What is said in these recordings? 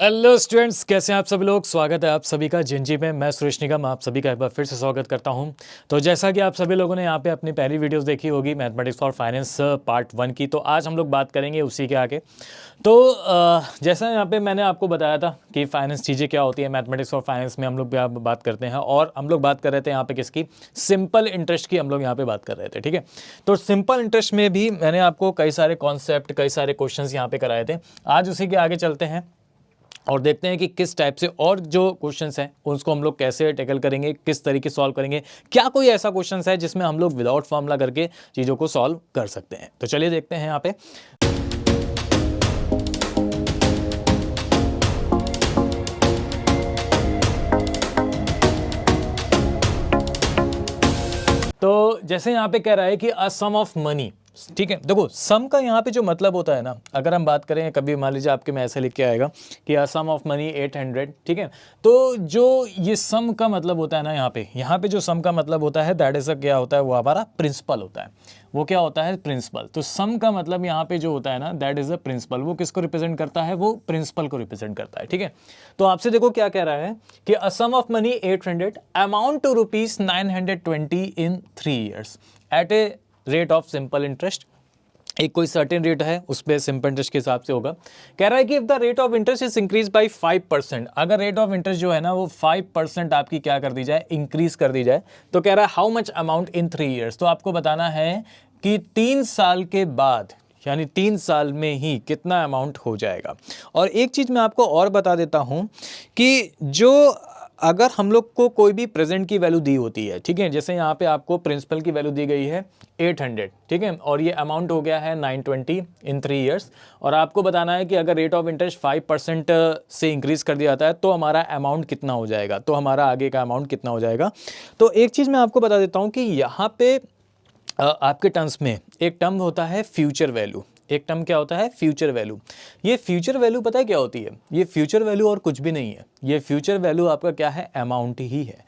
Hello students, कैसे हैं आप सभी लोग। स्वागत है आप सभी का जिंजी में। मैं सुरेश निगम आप सभी का एक बार फिर से स्वागत करता हूं। तो जैसा कि आप सभी लोगों ने यहाँ पे अपनी पहली वीडियोस देखी होगी मैथमेटिक्स फॉर फाइनेंस पार्ट 1 की, तो आज हम लोग बात करेंगे उसी के आगे। तो जैसा यहाँ पे मैंने आपको बताया था कि फाइनेंस चीज़ें क्या होती है, मैथमेटिक्स फॉर फाइनेंस में हम लोग बात करते हैं। और हम लोग बात कर रहे थे यहाँ पे किसकी, सिंपल इंटरेस्ट की हम लोग यहाँ पे बात कर रहे थे। ठीक है, तो सिंपल इंटरेस्ट में भी मैंने आपको कई सारे कॉन्सेप्ट, कई सारे क्वेश्चन यहाँ पे कराए थे। आज उसी के आगे चलते हैं और देखते हैं कि किस टाइप से और जो क्वेश्चंस हैं उसको हम लोग कैसे टैकल करेंगे, किस तरीके सॉल्व करेंगे। क्या कोई ऐसा क्वेश्चंस है जिसमें हम लोग विदाउट फॉर्मूला करके चीज़ों को सॉल्व कर सकते हैं। तो चलिए देखते हैं यहाँ पे। तो जैसे यहाँ पे कह रहा है कि अ सम ऑफ मनी। ठीक है, देखो सम का यहाँ पे जो मतलब होता है ना, अगर हम बात करें, कभी मान लीजिए आपके में ऐसे लिख के आएगा कि अ सम ऑफ मनी 800। ठीक है, तो जो ये सम का मतलब होता है ना, यहाँ पे जो सम का मतलब होता है दैट इज क्या होता है, वो हमारा प्रिंसिपल होता है। वो क्या होता है, प्रिंसिपल। तो सम का मतलब यहाँ पे जो होता है ना, दैट इज अ प्रिंसिपल। वो किसको रिप्रेजेंट करता है, वो प्रिंसिपल को रिप्रेजेंट करता है। ठीक है, तो आपसे देखो क्या कह रहा है कि a sum of money 800 amount to ₹920 in 3 years at a rate of simple interest. एक कोई सर्टेन रेट है, उस पर सिंपल इंटरेस्ट के हिसाब से होगा। कह रहा है कि if the rate of interest is increase by 5%, अगर रेट ऑफ इंटरेस्ट जो है ना वो 5% आपकी क्या कर दी जाए, इंक्रीज कर दी जाए, तो कह रहा है how much amount in 3 years। तो आपको बताना है कि 3 साल के बाद, यानी 3 साल में ही कितना अमाउंट हो जाएगा। और एक चीज मैं आपको और बता देता हूं कि जो अगर हम लोग को कोई भी प्रेजेंट की वैल्यू दी होती है, ठीक है, जैसे यहाँ पे आपको प्रिंसिपल की वैल्यू दी गई है 800, ठीक है, और ये अमाउंट हो गया है 920 इन 3 years, और आपको बताना है कि अगर रेट ऑफ इंटरेस्ट 5% से इंक्रीज कर दिया जाता है तो हमारा अमाउंट कितना हो जाएगा, तो हमारा आगे का अमाउंट कितना हो जाएगा। तो एक चीज़ मैं आपको बता देता हूँ कि यहाँ पे आपके टर्म्स में एक टर्म होता है फ्यूचर वैल्यू। एक टर्म क्या होता है, फ्यूचर वैल्यू। ये फ्यूचर वैल्यू पता है क्या होती है, ये फ्यूचर वैल्यू और कुछ भी नहीं है। ये फ्यूचर वैल्यू आपका क्या है, अमाउंट ही है।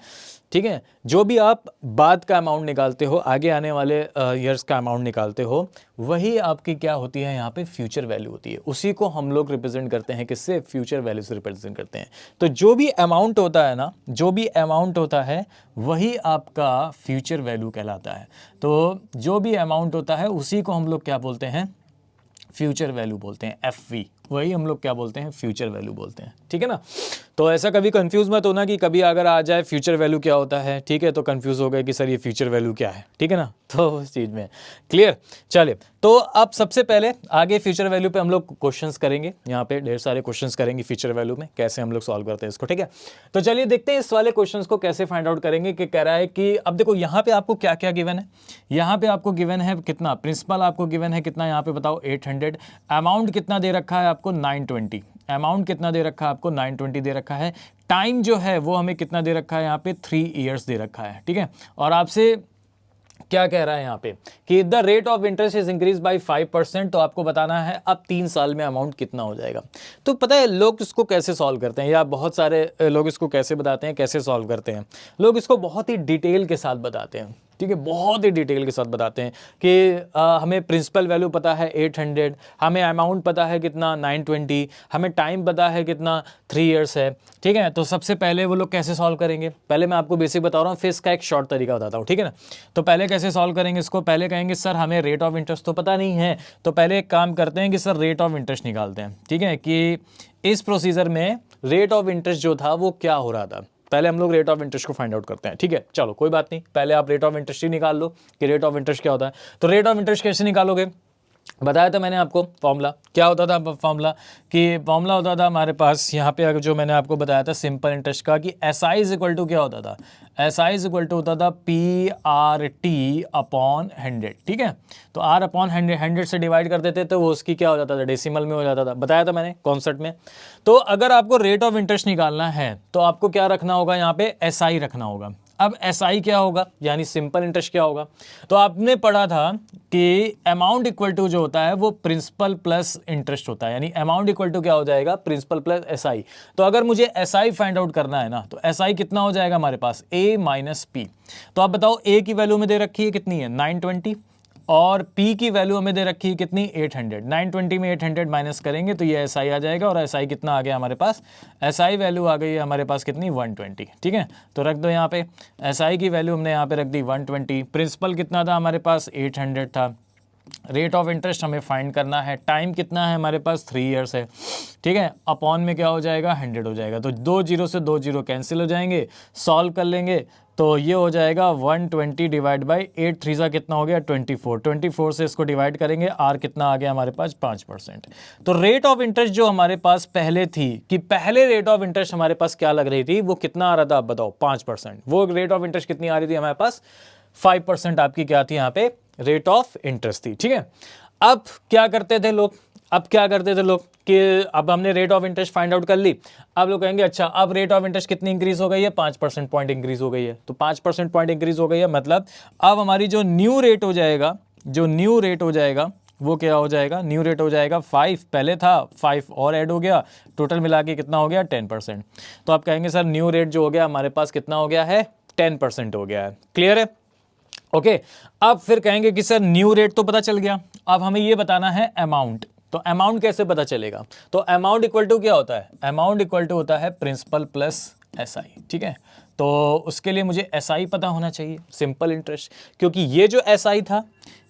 ठीक है, जो भी आप बाद का अमाउंट निकालते हो, आगे आने वाले ईयर्स का अमाउंट निकालते हो, वही आपकी क्या होती है, यहाँ पे फ्यूचर वैल्यू होती है। उसी को हम लोग रिप्रेजेंट करते हैं, किससे, फ्यूचर वैल्यू से रिप्रेजेंट करते हैं। तो जो भी अमाउंट होता है ना, जो भी अमाउंट होता है वही आपका फ्यूचर वैल्यू कहलाता है। तो जो भी अमाउंट होता है उसी को हम लोग क्या बोलते हैं, फ्यूचर वैल्यू बोलते हैं, FV। वही हम लोग क्या बोलते हैं, फ्यूचर वैल्यू बोलते हैं। ठीक है ना, तो ऐसा कभी कंफ्यूज मत होना कि कभी अगर आ जाए फ्यूचर वैल्यू क्या होता है, ठीक है, तो कंफ्यूज हो गए कि सर ये फ्यूचर वैल्यू क्या है। ठीक है ना, तो उस चीज़ में क्लियर। चलिए, तो अब सबसे पहले आगे फ्यूचर वैल्यू पे हम लोग क्वेश्चंस करेंगे। यहाँ पे ढेर सारे क्वेश्चंस करेंगे फ्यूचर वैल्यू में, कैसे हम लोग सॉल्व करते हैं इसको। ठीक है, तो चलिए देखते हैं इस वाले क्वेश्चंस को कैसे फाइंड आउट करेंगे। कि कह रहा है कि अब देखो यहाँ पे आपको क्या क्या गिवन है। यहाँ पे आपको गिवन है कितना, प्रिंसिपल आपको गिवन है कितना, यहाँ पे बताओ 800। अमाउंट कितना दे रखा है आपको, 920। अमाउंट कितना दे रखा है आपको, 920 दे रखा है। टाइम जो है वो हमें कितना दे रखा है, यहाँ पे 3 years दे रखा है। ठीक है, और आपसे क्या कह रहा है यहाँ पे कि the rate of interest is increase by 5%। तो आपको बताना है अब 3 साल में अमाउंट कितना हो जाएगा। तो पता है लोग इसको कैसे सॉल्व करते हैं, या बहुत सारे लोग इसको कैसे बताते हैं, कैसे सॉल्व करते हैं। लोग इसको बहुत ही डिटेल के साथ बताते हैं। ठीक है, बहुत ही डिटेल के साथ बताते हैं कि हमें प्रिंसिपल वैल्यू पता है 800, हमें अमाउंट पता है कितना 920, हमें टाइम पता है कितना 3 years है। ठीक है, तो सबसे पहले वो लोग कैसे सॉल्व करेंगे, पहले मैं आपको बेसिक बता रहा हूँ, फिर इसका एक शॉर्ट तरीका बताता हूँ। ठीक है ना, तो पहले कैसे सॉल्व करेंगे इसको, पहले कहेंगे सर हमें रेट ऑफ इंटरेस्ट तो पता नहीं है, तो पहले एक काम करते हैं कि सर रेट ऑफ इंटरेस्ट निकालते हैं। ठीक है, कि इस प्रोसीजर में रेट ऑफ इंटरेस्ट जो था वो क्या हो रहा था, पहले हम लोग रेट ऑफ इंटरेस्ट को फाइंड आउट करते हैं। ठीक है, चलो कोई बात नहीं, पहले आप रेट ऑफ इंटरेस्ट ही निकाल लो कि रेट ऑफ इंटरेस्ट क्या होता है। तो रेट ऑफ इंटरेस्ट कैसे निकालोगे, बताया था मैंने आपको फॉर्मूला क्या होता था। फॉर्मूला कि फॉर्मूला होता था हमारे पास यहाँ पे, अगर जो मैंने आपको बताया था सिंपल इंटरेस्ट का, कि SI इज इक्वल टू क्या होता था, SI इज इक्वल टू होता था PRT अपॉन 100। ठीक है, तो R अपॉन 100 से डिवाइड कर देते तो वो उसकी क्या हो जाता था, डेसिमल में हो जाता था, बताया था मैंने कॉन्सेप्ट में। तो अगर आपको रेट ऑफ इंटरेस्ट निकालना है तो आपको क्या रखना होगा, यहाँ पे SI रखना होगा। अब SI क्या होगा, यानी सिंपल इंटरेस्ट क्या होगा। तो आपने पढ़ा था कि अमाउंट इक्वल टू जो होता है वो प्रिंसिपल प्लस इंटरेस्ट होता है, यानी अमाउंट इक्वल टू क्या हो जाएगा, प्रिंसिपल प्लस SI। तो अगर मुझे SI फाइंड आउट करना है ना, तो SI कितना हो जाएगा हमारे पास, A माइनस P। तो आप बताओ A की वैल्यू में दे रखी है कितनी है, 920, और P की वैल्यू हमें दे रखी है कितनी 800, 920 में 800 माइनस करेंगे तो ये SI आ जाएगा और SI कितना आ गया हमारे पास, SI वैल्यू आ गई है हमारे पास कितनी 120, ठीक है। तो रख दो यहाँ पे SI की वैल्यू हमने यहाँ पे रख दी 120, प्रिंसिपल कितना था हमारे पास 800 था, रेट ऑफ इंटरेस्ट हमें फाइंड करना है, टाइम कितना है हमारे पास 3 इयर्स है, ठीक है। अपॉन में क्या हो जाएगा 100 हो जाएगा, तो 2 जीरो से 2 जीरो कैंसिल हो जाएंगे, सॉल्व कर लेंगे तो ये हो जाएगा 120 डिवाइड बाई 8 3 सा कितना हो गया 24, 24 से इसको डिवाइड करेंगे, आर कितना आ गया हमारे पास 5%। तो रेट ऑफ इंटरेस्ट जो हमारे पास पहले थी कि पहले रेट ऑफ इंटरेस्ट हमारे पास क्या लग रही थी, वो कितना आ रहा था आप बताओ 5%, वो रेट ऑफ इंटरेस्ट कितनी आ रही थी हमारे पास 5% आपकी क्या थी यहाँ पे रेट ऑफ इंटरेस्ट थी, ठीक है। अब क्या करते थे लोग, कि अब हमने rate of interest find out कर ली, अब लोग कहेंगे अच्छा अब रेट ऑफ इंटरेस्ट कितनी इंक्रीज हो गई है 5% पॉइंट इंक्रीज हो गई है, तो 5% पॉइंट इंक्रीज हो गई है मतलब अब हमारी जो न्यू रेट हो जाएगा वो क्या हो जाएगा, न्यू रेट हो जाएगा 5, पहले था 5 और ऐड हो गया, टोटल मिला के कितना हो गया 10%। तो आप कहेंगे सर न्यू रेट जो हो गया हमारे पास कितना हो गया है 10% हो गया है, क्लियर है, ओके। अब फिर कहेंगे कि सर न्यू रेट तो पता चल गया, अब हमें ये बताना है अमाउंट, तो अमाउंट कैसे पता चलेगा, तो अमाउंट इक्वल टू क्या होता है, अमाउंट इक्वल टू होता है प्रिंसिपल प्लस SI, ठीक है। तो उसके लिए मुझे SI पता होना चाहिए, सिंपल इंटरेस्ट, क्योंकि ये जो SI था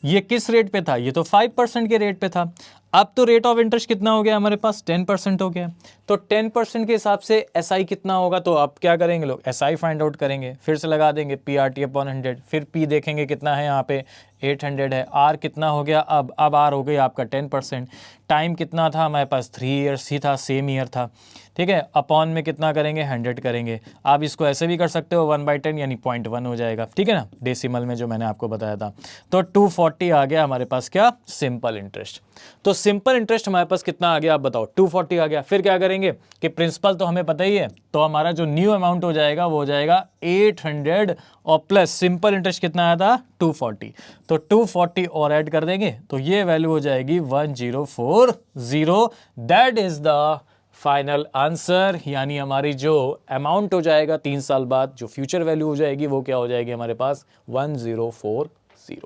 ये किस रेट पे था, ये तो 5% के रेट पे था, अब तो रेट ऑफ इंटरेस्ट कितना हो गया हमारे पास 10% हो गया, तो 10% के हिसाब से SI कितना होगा, तो अब क्या करेंगे लोग SI फाइंड आउट करेंगे, फिर से लगा देंगे PRT अपॉन 100, फिर P देखेंगे कितना है यहाँ पे 800 है, R कितना हो गया अब R हो गई आपका 10%, टाइम कितना था हमारे पास 3 ईयर्स ही था, सेम ईयर था, ठीक है। अपॉन में कितना करेंगे 100 करेंगे, आप इसको ऐसे भी कर सकते हो 1/10 यानी 0.1 हो जाएगा, ठीक है ना, डेसिमल में जो मैंने आपको बताया था। तो 240 आ गया हमारे पास क्या सिंपल इंटरेस्ट, तो सिंपल इंटरेस्ट हमारे पास कितना आ गया आप बताओ 240 आ गया। फिर क्या करेंगे कि प्रिंसिपल तो हमें पता ही है, तो हमारा जो न्यू अमाउंट हो जाएगा वो हो जाएगा 800 और प्लस सिंपल इंटरेस्ट कितना आया था 240, तो 240 और ऐड कर देंगे तो ये वैल्यू हो जाएगी 1040, that is the final answer, यानी हमारी जो अमाउंट हो जाएगा 3 साल बाद जो फ्यूचर वैल्यू हो जाएगी वो क्या हो जाएगी हमारे पास 1040।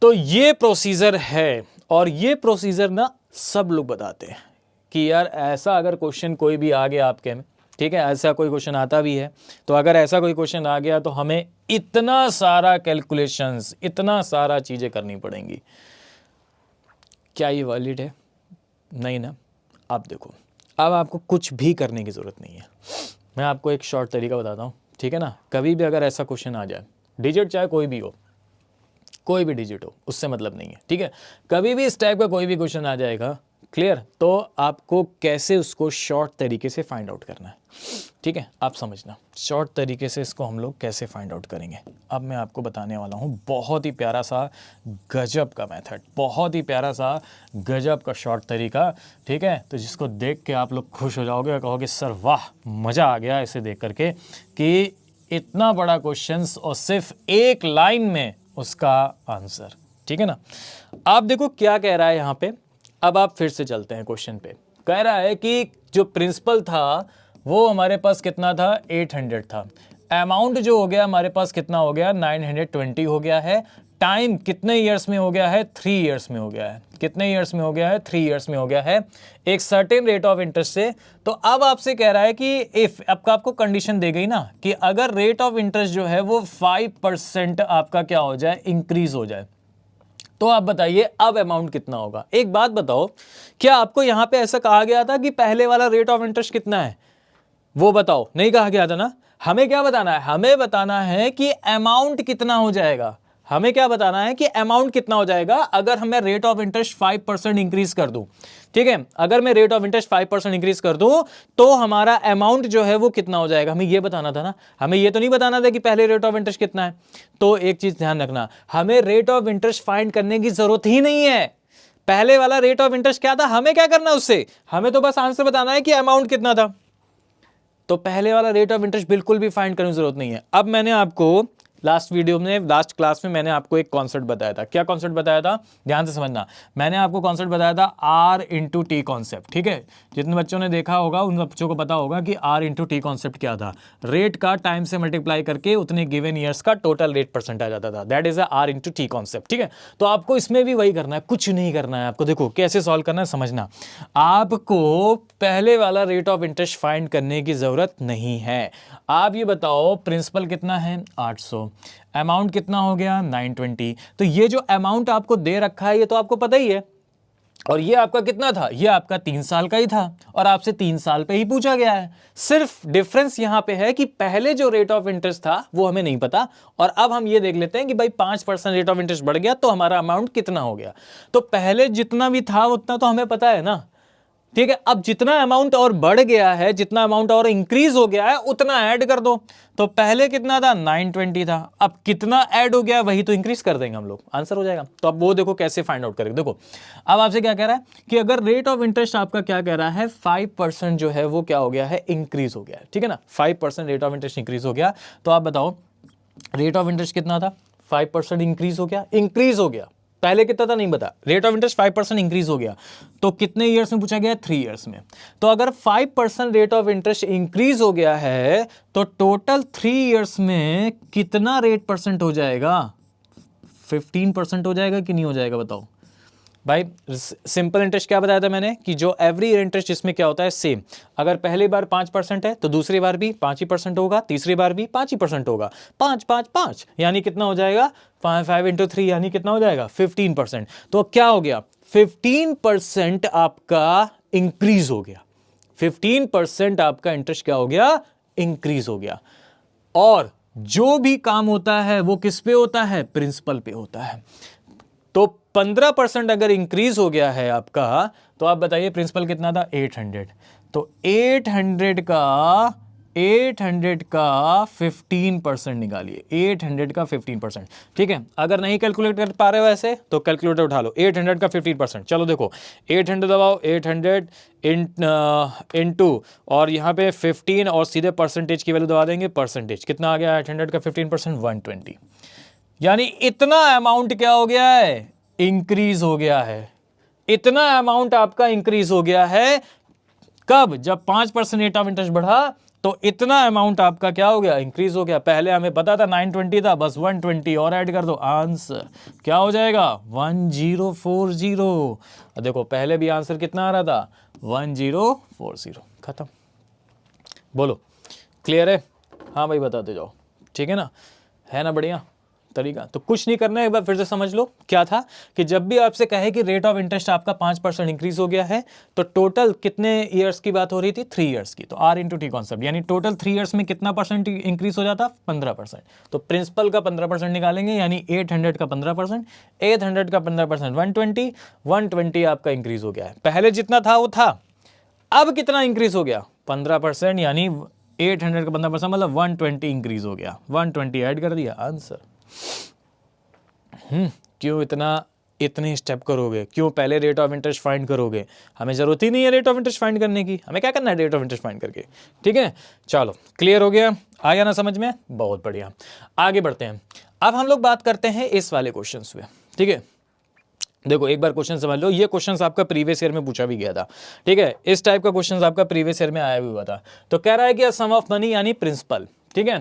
तो ये प्रोसीजर है और ये प्रोसीजर ना सब लोग बताते हैं कि यार ऐसा अगर क्वेश्चन कोई भी आ गया आपके में, ठीक है, ऐसा कोई क्वेश्चन आता भी है, तो अगर ऐसा कोई क्वेश्चन आ गया तो हमें इतना सारा कैलकुलेशंस, इतना सारा चीजें करनी पड़ेंगी। क्या ये वैलिड है? नहीं ना। आप देखो, अब आपको कुछ भी करने की जरूरत नहीं है, मैं आपको एक शॉर्ट तरीका बताता हूँ, ठीक है ना। कभी भी अगर ऐसा क्वेश्चन आ जाए, डिजिट चाहे कोई भी हो, कोई भी डिजिट हो, उससे मतलब नहीं है, ठीक है, कभी भी इस टाइप का कोई भी क्वेश्चन आ जाएगा, क्लियर, तो आपको कैसे उसको शॉर्ट तरीके से फाइंड आउट करना है, ठीक है, आप समझना शॉर्ट तरीके से इसको हम लोग कैसे फाइंड आउट करेंगे। अब मैं आपको बताने वाला हूँ बहुत ही प्यारा सा गजब का मेथड, बहुत ही प्यारा सा गजब का शॉर्ट तरीका, ठीक है, तो जिसको देख के आप लोग खुश हो जाओगे और कहोगे सर वाह मज़ा आ गया इसे देख करके कि इतना बड़ा क्वेश्चन और सिर्फ एक लाइन में उसका आंसर, ठीक है ना। आप देखो क्या कह रहा है यहाँ पे, अब आप फिर से चलते हैं क्वेश्चन पे, कह रहा है कि जो प्रिंसिपल था वो हमारे पास कितना था 800 था, अमाउंट जो हो गया हमारे पास कितना हो गया 920 हो गया है, टाइम कितने ईयर्स में हो गया है 3 ईयर्स में हो गया है, कितने ईयर्स में हो गया है 3 ईयर्स में हो गया है, एक सर्टेन रेट ऑफ इंटरेस्ट से। तो अब आपसे कह रहा है कि इफ आपको कंडीशन दे गई ना कि अगर रेट ऑफ इंटरेस्ट जो है वो 5% आपका क्या हो जाए इंक्रीज हो जाए, तो आप बताइए अब अमाउंट कितना होगा। एक बात बताओ, क्या आपको यहां पे ऐसा कहा गया था कि पहले वाला रेट ऑफ इंटरेस्ट कितना है वो बताओ, नहीं कहा गया था ना। हमें क्या बताना है, हमें बताना है कि अमाउंट कितना हो जाएगा, हमें क्या बताना है कि अमाउंट कितना हो जाएगा अगर मैं रेट ऑफ इंटरेस्ट 5% इंक्रीज कर दूं, ठीक है, अगर मैं रेट ऑफ इंटरेस्ट 5% इंक्रीज कर दूं तो हमारा अमाउंट जो है वो कितना हो जाएगा, हमें ये बताना था ना, हमें ये तो नहीं बताना था कि पहले रेट ऑफ इंटरेस्ट कितना है। तो एक चीज ध्यान रखना, हमें रेट ऑफ इंटरेस्ट फाइंड करने की जरूरत ही नहीं है, पहले वाला रेट ऑफ इंटरेस्ट क्या था, हमें क्या करना उससे, हमें तो बस आंसर बताना है कि अमाउंट कितना था, तो पहले वाला रेट ऑफ इंटरेस्ट बिल्कुल भी फाइंड करने की जरूरत नहीं है। अब मैंने आपको लास्ट वीडियो में, लास्ट क्लास में मैंने आपको एक कॉन्सेप्ट बताया था। क्या कॉन्सेप्ट बताया था, ध्यान से समझना। मैंने आपको कॉन्सेप्ट बताया था R इंटू टी कॉन्सेप्ट, ठीक है। जितने बच्चों ने देखा होगा उन बच्चों को पता होगा कि R इंटू टी कॉन्सेप्ट क्या था। रेट का टाइम से मल्टीप्लाई करके उतने गिवन ईयर्स का टोटल रेट परसेंट आ जाता था। That is R into T concept, ठीक है। तो आपको इसमें भी वही करना है, कुछ नहीं करना है आपको। देखो कैसे सॉल्व करना है, समझना। आपको पहले वाला रेट ऑफ इंटरेस्ट फाइंड करने की जरूरत नहीं है। आप ये बताओ प्रिंसिपल कितना है 800, अमाउंट कितना हो गया 920। तो ये जो अमाउंट आपको दे रखा है ये तो आपको पता ही है, और ये आपका कितना था, ये आपका 3 साल का ही था, और आपसे 3 साल पे ही पूछा गया है। सिर्फ डिफरेंस यहां पे है कि पहले जो रेट ऑफ इंटरेस्ट था वो हमें नहीं पता, और अब हम ये देख लेते हैं कि भाई 5% रेट ऑफ इंटरेस्ट बढ़ गया तो हमारा अमाउंट कितना हो गया। तो पहले जितना भी था उतना तो हमें पता है ना, ठीक है। अब जितना अमाउंट और बढ़ गया है, जितना अमाउंट और इंक्रीज हो गया है उतना ऐड कर दो। तो पहले कितना था 920 था, अब कितना ऐड हो गया वही तो इंक्रीज कर देंगे हम लोग, आंसर हो जाएगा। तो अब वो देखो कैसे फाइंड आउट करेंगे। देखो अब आपसे क्या कह रहा है कि अगर रेट ऑफ इंटरेस्ट आपका क्या कह रहा है 5% जो है वो क्या हो गया है, इंक्रीज हो गया है, ठीक है ना। 5% रेट ऑफ इंटरेस्ट इंक्रीज हो गया। तो आप बताओ रेट ऑफ इंटरेस्ट कितना था, 5% इंक्रीज हो गया, इंक्रीज हो गया। पहले कितना था नहीं बता, रेट ऑफ इंटरेस्ट 5% इंक्रीज हो गया। तो कितने ईयर्स में पूछा गया, 3 ईयर्स में। तो अगर 5% रेट ऑफ इंटरेस्ट इंक्रीज हो गया है तो टोटल 3 ईयर्स में कितना रेट परसेंट हो जाएगा, 15% हो जाएगा कि नहीं हो जाएगा बताओ भाई। सिंपल इंटरेस्ट क्या बताया था मैंने कि जो एवरी इंटरेस्ट इसमें क्या होता है सेम। अगर पहली बार 5% है तो दूसरी बार भी 5% होगा, तीसरी बार भी 5% होगा। 5 5 5 यानी कितना हो जाएगा, 5 इंटू 3 यानी कितना हो जाएगा 15%। तो क्या हो गया, 15% आपका इंक्रीज हो गया। 15% आपका इंटरेस्ट क्या हो गया, इंक्रीज हो गया। और जो भी काम होता है वो किस पे होता है, प्रिंसिपल पे होता है। तो 15% अगर इंक्रीज हो गया है आपका, तो आप बताइए प्रिंसिपल कितना था 800। तो 800 का 15% निकालिए, 800 का 15%, ठीक है। अगर नहीं कैलकुलेट कर पा रहे हो ऐसे तो कैलकुलेटर उठा लो, 800 का 15%। चलो देखो 800 दबाओ, 800 इंटू और यहाँ पे 15 और सीधे परसेंटेज की वैल्यू दबा देंगे, परसेंटेज कितना आ गया 800 का 15%, 120। यानी इतना अमाउंट क्या हो गया है, इंक्रीज हो गया है। इतना अमाउंट आपका इंक्रीज हो गया है कब, जब 5% रेट ऑफ इंटरेस्ट बढ़ा तो इतना अमाउंट आपका क्या हो गया, इंक्रीज हो गया। पहले हमें पता था 920 था, बस 120 और ऐड कर दो, आंसर क्या हो जाएगा 1040। देखो पहले भी आंसर कितना आ रहा था 1040, खत्म। बोलो क्लियर है, हाँ भाई बताते जाओ, ठीक है ना बढ़िया तरीका। तो कुछ नहीं करना है, एक बार फिर से समझ लो क्या था कि जब भी आपसे कहे कि रेट ऑफ इंटरेस्ट आपका 5% इंक्रीज हो गया है तो टोटल कितने ईयर्स की बात हो रही थी, 3 ईयर्स की। तो R इंटू टी कॉन्सेप्ट, यानी टोटल 3 ईयर्स में कितना परसेंट इंक्रीज हो जाता, 15%। तो प्रिंसिपल का 15% निकालेंगे, यानी 800 का 15%, 800 का 15% 120, 120 आपका इंक्रीज हो गया है। पहले जितना था वो था, अब कितना इंक्रीज हो गया 15%, यानी 800 का 15% मतलब 120 इंक्रीज हो गया, 120 ऐड कर दिया, आंसर। क्यों इतने स्टेप करोगे, क्यों पहले रेट ऑफ इंटरेस्ट फाइंड करोगे, हमें जरूरत ही नहीं है रेट ऑफ इंटरेस्ट फाइंड करने की। हमें क्या करना है, रेट ऑफ इंटरेस्ट फाइंड करके, ठीक है। चलो क्लियर हो गया, आ गया ना समझ में, बहुत बढ़िया। आगे बढ़ते हैं, अब हम लोग बात करते हैं इस वाले क्वेश्चन पे, ठीक है। देखो एक बार क्वेश्चन समझ लो, ये क्वेश्चन आपका प्रीवियस ईयर में पूछा भी गया था, ठीक है। इस टाइप का क्वेश्चन आपका प्रीवियस ईयर में आया भी हुआ था। तो कह रहा है कि सम ऑफ मनी यानी प्रिंसिपल, ठीक है।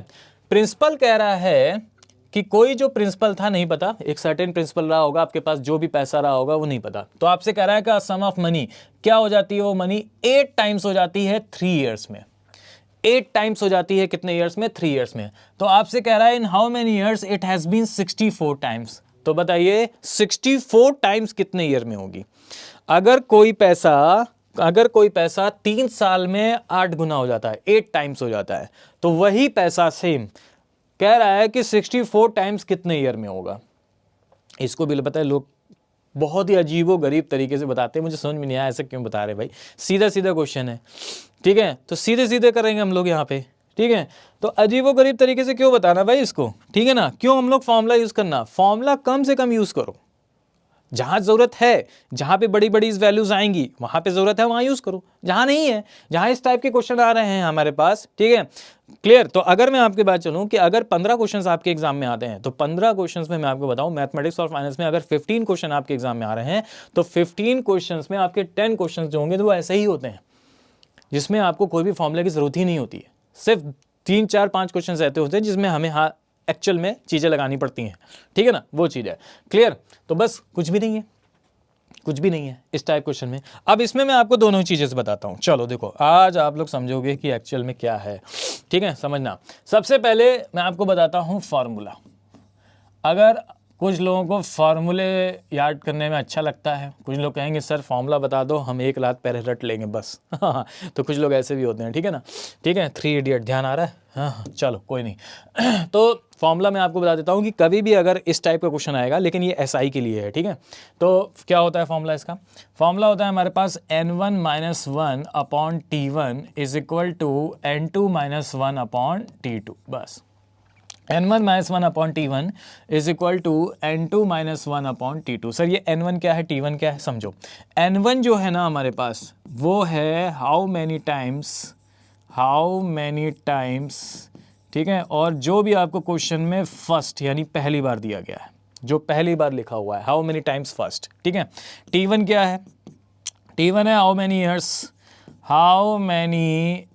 प्रिंसिपल कह रहा है कि कोई जो प्रिंसिपल था नहीं पता, एक सर्टेन प्रिंसिपल रहा होगा आपके पास, जो भी पैसा रहा होगा वो नहीं पता। तो आपसे कह रहा है कि सम ऑफ मनी क्या हो जाती है, वो मनी 8 टाइम्स हो जाती है 3 ईयर्स में। 8 टाइम्स हो जाती है कितने ईयर्स में, 3 ईयर्स में। तो आपसे कह रहा है in how many years it has been 64 times. तो बताइए 64 टाइम्स कितने ईयर में होगी। अगर कोई पैसा 3 साल में 8 गुना हो जाता है, 8 टाइम्स हो जाता है, तो वही पैसा सेम कह रहा है कि 64 टाइम्स कितने ईयर में होगा। इसको भी पता है, लोग बहुत ही अजीबो गरीब तरीके से बताते हैं, मुझे समझ में नहीं आया ऐसा क्यों बता रहे भाई। सीधा सीधा क्वेश्चन है, ठीक है, तो सीधे सीधे करेंगे हम लोग यहाँ पे, ठीक है। तो अजीबो गरीब तरीके से क्यों बताना भाई इसको, ठीक है ना। क्यों हम लोग फॉर्मूला यूज करना, फॉर्मूला कम से कम यूज करो, जहाँ ज़रूरत है, जहाँ पे बड़ी बड़ी वैल्यूज आएंगी वहाँ पे ज़रूरत है वहाँ यूज़ करो, जहाँ नहीं है, जहाँ इस टाइप के क्वेश्चन आ रहे हैं हमारे पास, ठीक है, क्लियर। तो अगर मैं आपकी बात चलूँ कि अगर 15 क्वेश्चंस आपके एग्जाम में आते हैं तो 15 क्वेश्चंस में मैं आपको बताऊं मैथमेटिक्स और फाइनेंस में अगर 15 क्वेश्चन आपके एग्जाम में आ रहे हैं तो 15 क्वेश्चंस में आपके 10 क्वेश्चंस जो होंगे तो वो ऐसे ही होते हैं जिसमें आपको कोई भी फॉर्मूला की जरूरत ही नहीं होती है, सिर्फ 3 4 5 क्वेश्चन ऐसे होते हैं जिसमें हमें एक्चुअल में चीज़ें लगानी पड़ती हैं, ठीक है ना, वो चीज़ है, क्लियर। तो बस कुछ भी नहीं है, कुछ भी नहीं है इस टाइप क्वेश्चन में। अब इसमें मैं आपको दोनों ही चीज़ें से बताता हूँ। चलो देखो, आज आप लोग समझोगे कि एक्चुअल में क्या है, ठीक है, समझना। सबसे पहले मैं आपको बताता हूँ फार्मूला। अगर कुछ लोगों को फार्मूले याद करने में अच्छा लगता है, कुछ लोग कहेंगे सर फार्मूला बता दो हम एक रात पहले रट लेंगे बस तो कुछ लोग ऐसे भी होते हैं, ठीक है ना, ठीक है। 3 इडियट ध्यान आ रहा है, हाँ चलो कोई नहीं तो फॉर्मूला मैं आपको बता देता हूँ कि कभी भी अगर इस टाइप का क्वेश्चन आएगा, लेकिन ये एसआई के लिए है, ठीक है। तो क्या होता है फॉर्मूला इसका? फॉर्मूला होता है हमारे पास n1 - 1 upon t1 is equal to n2 - 1 upon t2, बस। n1 - 1 upon t1 is equal to n2 - 1 upon t2। Sir ये n1 क्या है, t1 क्या है, समझो। n1 जो है ना हमारे पास वो है हाउ मैनी टाइम्स, ठीक है। और जो भी आपको क्वेश्चन में फर्स्ट यानी पहली बार दिया गया है, जो पहली बार लिखा हुआ है हाउ मेनी टाइम्स फर्स्ट, ठीक है। t1 क्या है, t1 है हाउ मैनी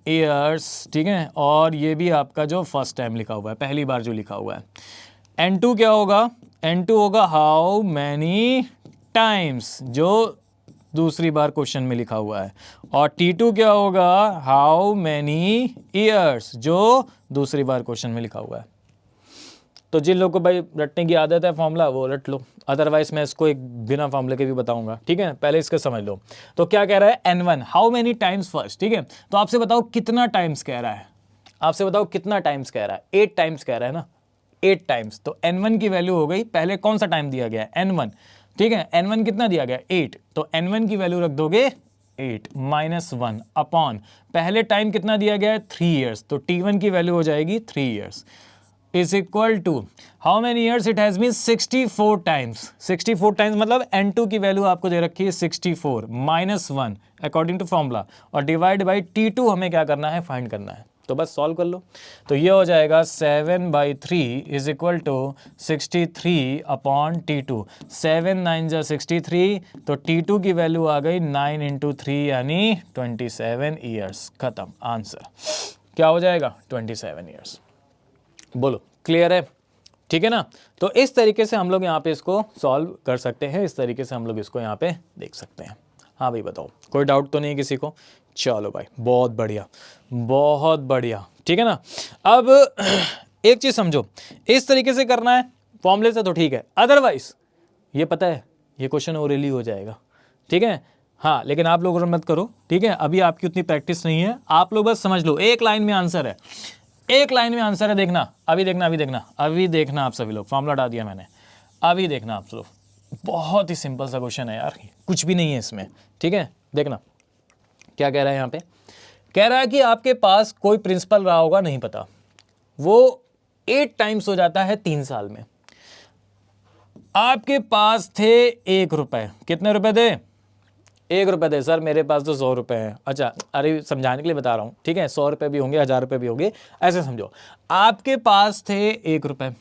ईयर्स, ठीक है। और ये भी आपका जो फर्स्ट टाइम लिखा हुआ है, पहली बार जो लिखा हुआ है। n2 क्या होगा, n2 होगा हाउ मैनी टाइम्स, जो दूसरी बार क्वेश्चन में लिखा हुआ है। और t2 क्या होगा, हाउ मैनी ईयर्स, जो दूसरी बार क्वेश्चन में लिखा हुआ है। तो जिन लोगों को भाई रटने की आदत है फॉर्मूला वो रट लो, अदरवाइज मैं इसको एक बिना फॉर्मूले के भी बताऊंगा, ठीक है। पहले इसका समझ लो। तो क्या कह रहा है n1 how many times first, ठीक है। तो आपसे बताओ कितना टाइम्स कह रहा है, आपसे बताओ कितना टाइम्स कह रहा है, 8 टाइम्स कह रहा है ना, 8 टाइम्स। तो n1 की वैल्यू हो गई, पहले कौन सा टाइम दिया गया है, n1, ठीक है। n1 कितना दिया गया, 8, तो n1 की वैल्यू रख दोगे 8 - 1 अपॉन पहले टाइम कितना दिया गया है 3 ईयर्स, तो t1 की वैल्यू हो जाएगी 3 years is equal to how many years, it has been 64 times. 64 times मतलब n2 की वैल्यू आपको दे रखी है 64 - 1 अकॉर्डिंग टू फॉर्मूला, और डिवाइड बाई t2 हमें क्या करना है, फाइंड करना है। तो बस सॉल्व कर लो। तो ये हो जाएगा 7/3 is equal to 63 upon t2। 7 9 जा 63, तो t2 की वैल्यू आ गई 9 × 3 यानी 27 ईयर्स। खत्म, आंसर क्या हो जाएगा, 27 ईयर्स। बोलो क्लियर है, ठीक है ना। तो इस तरीके से हम लोग यहाँ पे इसको सॉल्व कर सकते हैं, इस तरीके से हम लोग इसको यहाँ पे देख सकते हैं। हाँ भाई बताओ, कोई डाउट तो नहीं किसी को? चलो भाई बहुत बढ़िया, बहुत बढ़िया, ठीक है ना। अब एक चीज समझो, इस तरीके से करना है फॉर्मूले से तो ठीक है, अदरवाइज ये पता है ये क्वेश्चन ओरली हो जाएगा, ठीक है। हाँ लेकिन आप लोग मत करो, ठीक है, अभी आपकी उतनी प्रैक्टिस नहीं है, आप लोग बस समझ लो एक लाइन में आंसर है, एक लाइन में आंसर है, देखना अभी, देखना अभी, देखना अभी, देखना आप सभी लोग, फॉर्मूला डाल दिया मैंने, अभी देखना आप लोग। बहुत ही सिंपल सा क्वेश्चन है यार, कुछ भी नहीं है इसमें, ठीक है। देखना क्या कह रहा है यहाँ पे, कह रहा है कि आपके पास कोई प्रिंसिपल रहा होगा, नहीं पता, वो 8 टाइम्स हो जाता है 3 साल में। आपके पास थे 1 रुपए, कितने रुपए थे, 1 रुपए थे। सर मेरे पास तो 100 रुपए हैं। अच्छा अरे समझाने के लिए बता रहा हूं, ठीक है, 100 रुपए भी होंगे, 1000 रुपए भी होंगे, ऐसे समझो। आपके पास थे 1 रुपए,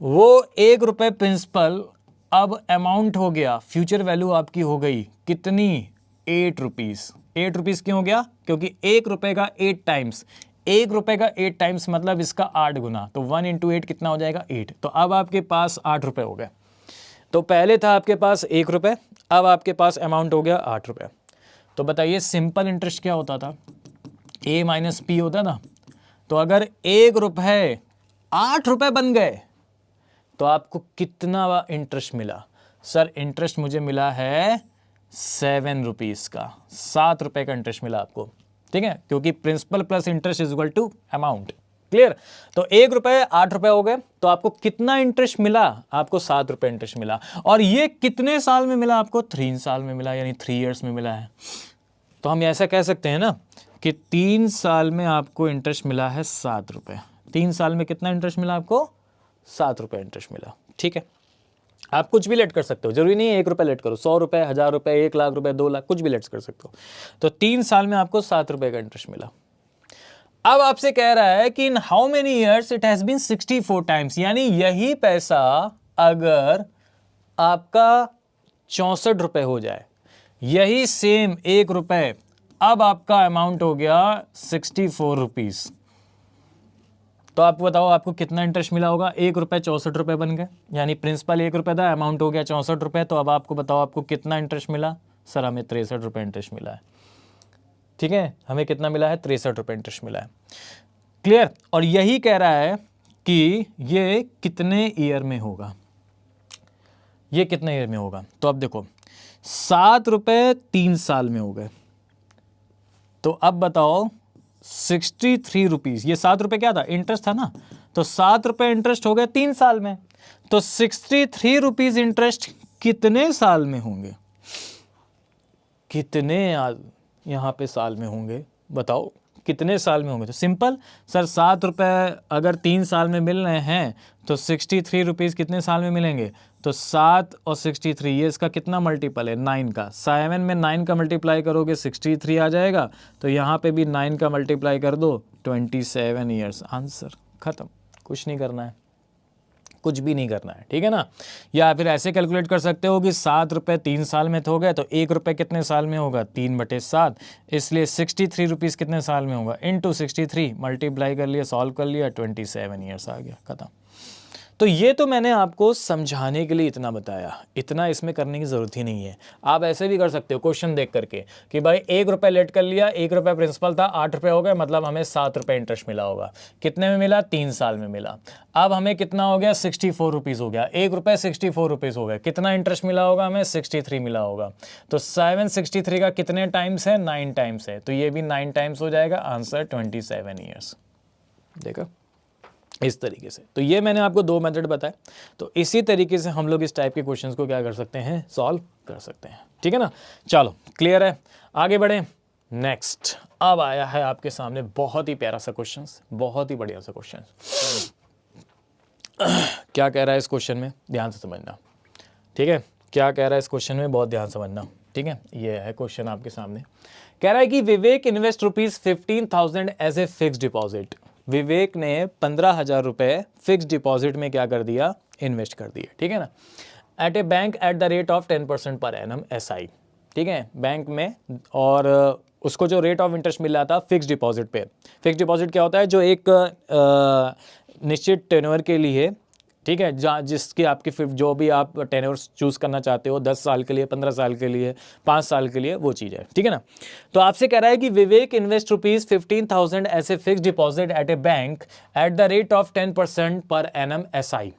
वो 1 रुपए प्रिंसिपल अब अमाउंट हो गया, फ्यूचर वैल्यू आपकी हो गई कितनी, 8 रुपीज। 8 रुपीज क्यों हो गया, क्योंकि 1 रुपए का 8 टाइम्स, 1 रुपए का 8 टाइम्स मतलब इसका 8 गुना, तो 1 × 8 कितना हो जाएगा, 8। तो अब आपके पास 8 रुपए हो गए। तो पहले था आपके पास 1 रुपए, अब आपके पास अमाउंट हो गया 8 रुपए। तो बताइए सिंपल इंटरेस्ट क्या होता था, a - p होता ना। तो अगर 1 रुपए 8 रुपए बन गए तो आपको कितना इंटरेस्ट मिला, सर इंटरेस्ट मुझे मिला है 7 रुपीज का, 7 रुपए का इंटरेस्ट मिला आपको, ठीक है, क्योंकि principal plus interest is equal to amount, clear. तो 1 रुपए 8 रुपए हो गए, तो आपको कितना इंटरेस्ट मिला, आपको 7 रुपए इंटरेस्ट मिला। और ये कितने साल में मिला आपको, 3 साल में मिला, यानी 3 ईयर्स में मिला है। तो हम ऐसा कह सकते हैं ना कि 3 साल में आपको इंटरेस्ट मिला है 7 रुपए। 3 साल में कितना इंटरेस्ट मिला आपको, 7 रुपए इंटरेस्ट मिला, ठीक है। आप कुछ भी लेट कर सकते हो, जरूरी नहीं है 1 रुपये लेट करो, 100 रुपये, 1000 रुपये, 1 लाख रुपए, 2 लाख, कुछ भी लेट कर सकते हो। तो 3 साल में आपको 7 रुपये का इंटरेस्ट मिला। अब आपसे कह रहा है कि in how many years it has been 64 times, यानी यही पैसा अगर आपका 64 रुपये हो जाए, यही सेम 1 रुपये, अब आपका अमाउंट हो गया 64 रुपीज, तो आप बताओ आपको कितना इंटरेस्ट मिला होगा? 1 रुपये 64 रुपये बन गए, यानी प्रिंसिपल 1 रुपये था, अमाउंट हो गया 64 रुपये। तो अब आपको बताओ आपको कितना इंटरेस्ट मिला? सर हमें 63 रुपये इंटरेस्ट मिला है। ठीक है, हमें कितना मिला है? 63 रुपये इंटरेस्ट मिला है। क्लियर? और यही कह रहा है कि ये कितने ईयर में होगा, ये कितने ईयर में होगा। तो अब देखो 7 रुपये 3 साल में हो गए, तो अब बताओ 63 रुपीज, ये 7 रुपये क्या था? इंटरेस्ट था ना, तो 7 रुपये इंटरेस्ट हो गए 3 साल में, तो 63 रुपीज इंटरेस्ट कितने साल में होंगे? कितने यहां पे साल में होंगे बताओ, कितने साल में होंगे? तो सिंपल सर, 7 रुपये अगर 3 साल में मिल रहे हैं तो 63 रुपीज़ कितने साल में मिलेंगे? तो 7 और 63, ये इसका कितना मल्टीपल है? 9 का। 7 में 9 का मल्टीप्लाई करोगे 63 आ जाएगा, तो यहाँ पे भी 9 का मल्टीप्लाई कर दो, 27 ईयर्स। आंसर खत्म, कुछ नहीं करना है, कुछ भी नहीं करना है। ठीक है ना? या फिर ऐसे कैलकुलेट कर सकते हो कि 7 रुपये 3 साल में हो गए, तो 1 रुपये कितने साल में होगा? 3/7, इसलिए 63 रुपीज़ कितने साल में होगा? इंटू 63, मल्टीप्लाई कर लिया, सॉल्व कर लिया, 27 ईयर्स आ गया, खत्म। तो ये तो मैंने आपको समझाने के लिए इतना बताया, इतना इसमें करने की ज़रूरत ही नहीं है। आप ऐसे भी कर सकते हो क्वेश्चन देख करके कि भाई 1 रुपये लेट कर लिया, 1 रुपये प्रिंसिपल था, 8 रुपये हो गए, मतलब हमें 7 रुपये इंटरेस्ट मिला होगा। कितने में मिला? 3 साल में मिला। अब हमें कितना हो गया? 64 रुपीज़ हो गया। 1 रुपये 64 रुपीज़ हो गए, कितना इंटरेस्ट मिला होगा हमें? 63 मिला होगा। तो 763 का कितने टाइम्स है? 9 टाइम्स है, तो ये भी 9 टाइम्स हो जाएगा। Answer 27 years. देखो इस तरीके से। तो ये मैंने आपको 2 मेथड बताए, तो इसी तरीके से हम लोग इस टाइप के क्वेश्चंस को क्या कर सकते हैं? सॉल्व कर सकते हैं। ठीक है ना? चलो क्लियर है, आगे बढ़े। नेक्स्ट अब आया है आपके सामने बहुत ही प्यारा सा क्वेश्चन, बहुत ही बढ़िया सा क्वेश्चन। क्या कह रहा है इस क्वेश्चन में? ध्यान से समझना। ठीक है, क्या कह रहा है इस क्वेश्चन में? बहुत ध्यान समझना। ठीक है, ये है क्वेश्चन आपके सामने। कह रहा है कि Vivek invest ₹15,000 as a fix deposit. Vivek ने 15,000 रुपये फिक्स डिपॉजिट में क्या कर दिया? इन्वेस्ट कर दिए। ठीक है ना? At a bank at the rate of 10% per annum SI। ठीक है, बैंक में, और उसको जो रेट ऑफ इंटरेस्ट मिल रहा था फिक्स डिपॉजिट पे। फिक्स डिपॉजिट क्या होता है? जो एक निश्चित टेन्योर के लिए, ठीक है, जहाँ जिसकी आपकी जो भी आप टेन्योर चूज़ करना चाहते हो, 10 साल के लिए, 15 साल के लिए, 5 साल के लिए, वो चीज़ है। ठीक है ना? तो आपसे कह रहा है कि Vivek invest ₹15,000 as a fix deposit at a bank at the rate of 10% per annum SI।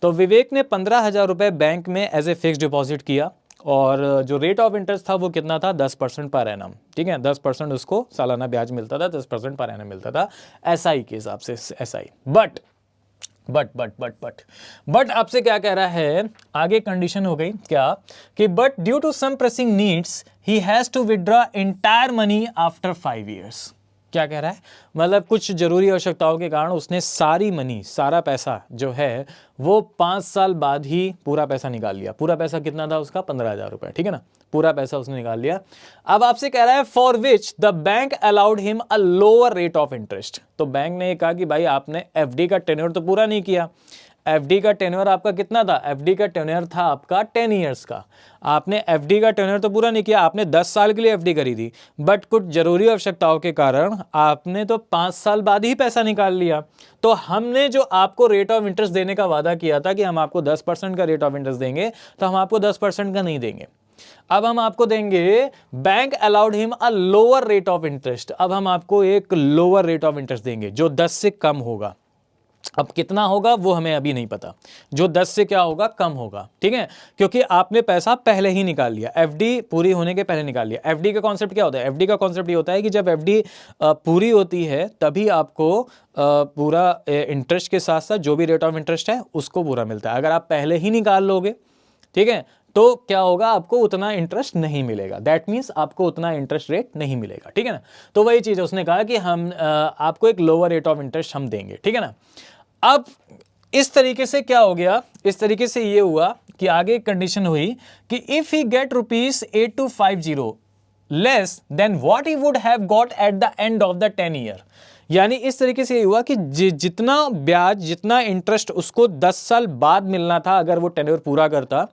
तो विवेक ने 15,000 रुपये बैंक में एज ए फिक्स डिपॉजिट किया, और जो रेट ऑफ इंटरेस्ट था वो कितना था? 10% पर एनम। ठीक है, 10% उसको सालाना ब्याज मिलता था, 10% पर एनम मिलता था SI के हिसाब से, SI। बट आपसे क्या कह रहा है? आगे कंडीशन हो गई क्या कि but due to some pressing needs he has to withdraw entire money after 5 years. क्या कह रहा है? मतलब कुछ जरूरी आवश्यकताओं के कारण उसने सारी मनी, सारा पैसा जो है वो 5 साल बाद ही पूरा पैसा निकाल लिया। पूरा पैसा कितना था उसका? 15,000 रुपये। ठीक है ना? पूरा पैसा उसने निकाल लिया। अब आपसे कह रहा है for which the bank allowed him a lower rate of interest. तो बैंक ने कहा कि भाई आपने FD का टेन्योर तो पूरा नहीं किया। FD का टेन्योर आपका कितना था? FD का टेन्योर था आपका 10 ईयर्स का। आपने FD का टेन्योर तो पूरा नहीं किया, आपने 10 साल के लिए FD करी थी, बट कुछ जरूरी आवश्यकताओं के कारण आपने तो 5 साल बाद ही पैसा निकाल लिया। तो हमने जो आपको रेट ऑफ इंटरेस्ट देने का वादा किया था कि हम आपको 10% का रेट ऑफ इंटरेस्ट देंगे, तो हम आपको 10% का नहीं देंगे। अब हम आपको देंगे, bank allowed him a lower rate of interest. अब हम आपको एक लोअर रेट ऑफ इंटरेस्ट देंगे जो 10 से कम होगा। अब कितना होगा वो हमें अभी नहीं पता, जो 10 से क्या होगा? कम होगा। ठीक है, क्योंकि आपने पैसा पहले ही निकाल लिया, FD पूरी होने के पहले निकाल लिया। FD का कॉन्सेप्ट क्या होता है? FD का कॉन्सेप्ट ये होता है कि जब FD पूरी होती है तभी आपको पूरा इंटरेस्ट के साथ साथ जो भी रेट ऑफ इंटरेस्ट है उसको पूरा मिलता है। अगर आप पहले ही निकाल लोगे, ठीक है, तो क्या होगा? आपको उतना इंटरेस्ट नहीं मिलेगा। दैट मीन्स आपको उतना इंटरेस्ट रेट नहीं मिलेगा। ठीक है ना? तो वही चीज उसने कहा कि हम आपको एक लोअर रेट ऑफ इंटरेस्ट हम देंगे। ठीक है ना? अब इस तरीके से क्या हो गया? इस तरीके से ये हुआ कि आगे एक कंडीशन हुई कि if he get ₹8250 less than what he would have got at the end of the 10 year. यानी इस तरीके से ये हुआ कि जितना ब्याज, जितना इंटरेस्ट उसको 10 साल बाद मिलना था अगर वो टेन्योर पूरा करता,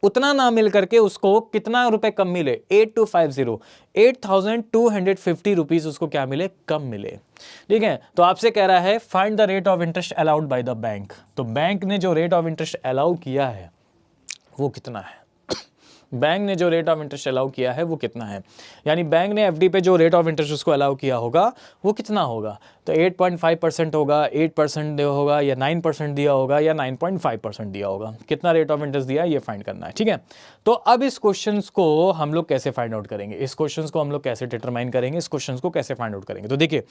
उतना ना मिल करके उसको कितना रुपए कम मिले, 8250 रुपीज उसको क्या मिले, कम मिले। ठीक है, तो आपसे कह रहा है find the rate of interest allowed by the bank. तो बैंक ने जो रेट ऑफ इंटरेस्ट अलाउ किया है वो कितना है, बैंक ने जो रेट ऑफ इंटरेस्ट अलाउ किया है वो कितना है, यानी बैंक ने एफडी पे जो रेट ऑफ इंटरेस्ट उसको अलाउ किया होगा वो कितना होगा। तो 8.5% होगा, 8% होगा, या 9% दिया होगा, या 9.5% दिया होगा। कितना रेट ऑफ इंटरेस्ट दिया है ये फाइंड करना है। ठीक है, तो अब इस क्वेश्चन को हम लोग कैसे फाइंड आउट करेंगे, इस क्वेश्चन को हम लोग कैसे डिटरमाइन करेंगे, इस क्वेश्चन को कैसे फाइंड आउट करेंगे। तो देखिए,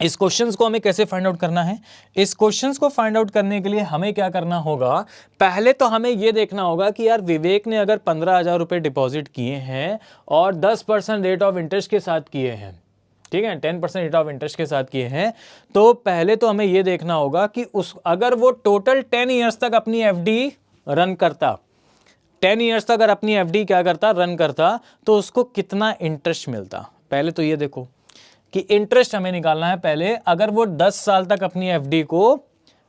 इस क्वेश्चंस को हमें कैसे फाइंड आउट करना है। इस क्वेश्चंस को फाइंड आउट करने के लिए हमें क्या करना होगा, पहले तो हमें यह देखना होगा कि यार विवेक ने अगर 15,000 रुपए डिपॉजिट किए हैं और 10% रेट ऑफ इंटरेस्ट के साथ किए हैं, ठीक है, 10% रेट ऑफ इंटरेस्ट के साथ किए हैं, तो पहले तो हमें यह देखना होगा कि उस अगर वो टोटल 10 ईयर्स तक अपनी एफडी रन करता, 10 ईयर्स तक अगर अपनी एफडी क्या करता, रन करता, तो उसको कितना इंटरेस्ट मिलता। पहले तो ये देखो कि इंटरेस्ट हमें निकालना है पहले। अगर वो 10 साल तक अपनी एफडी को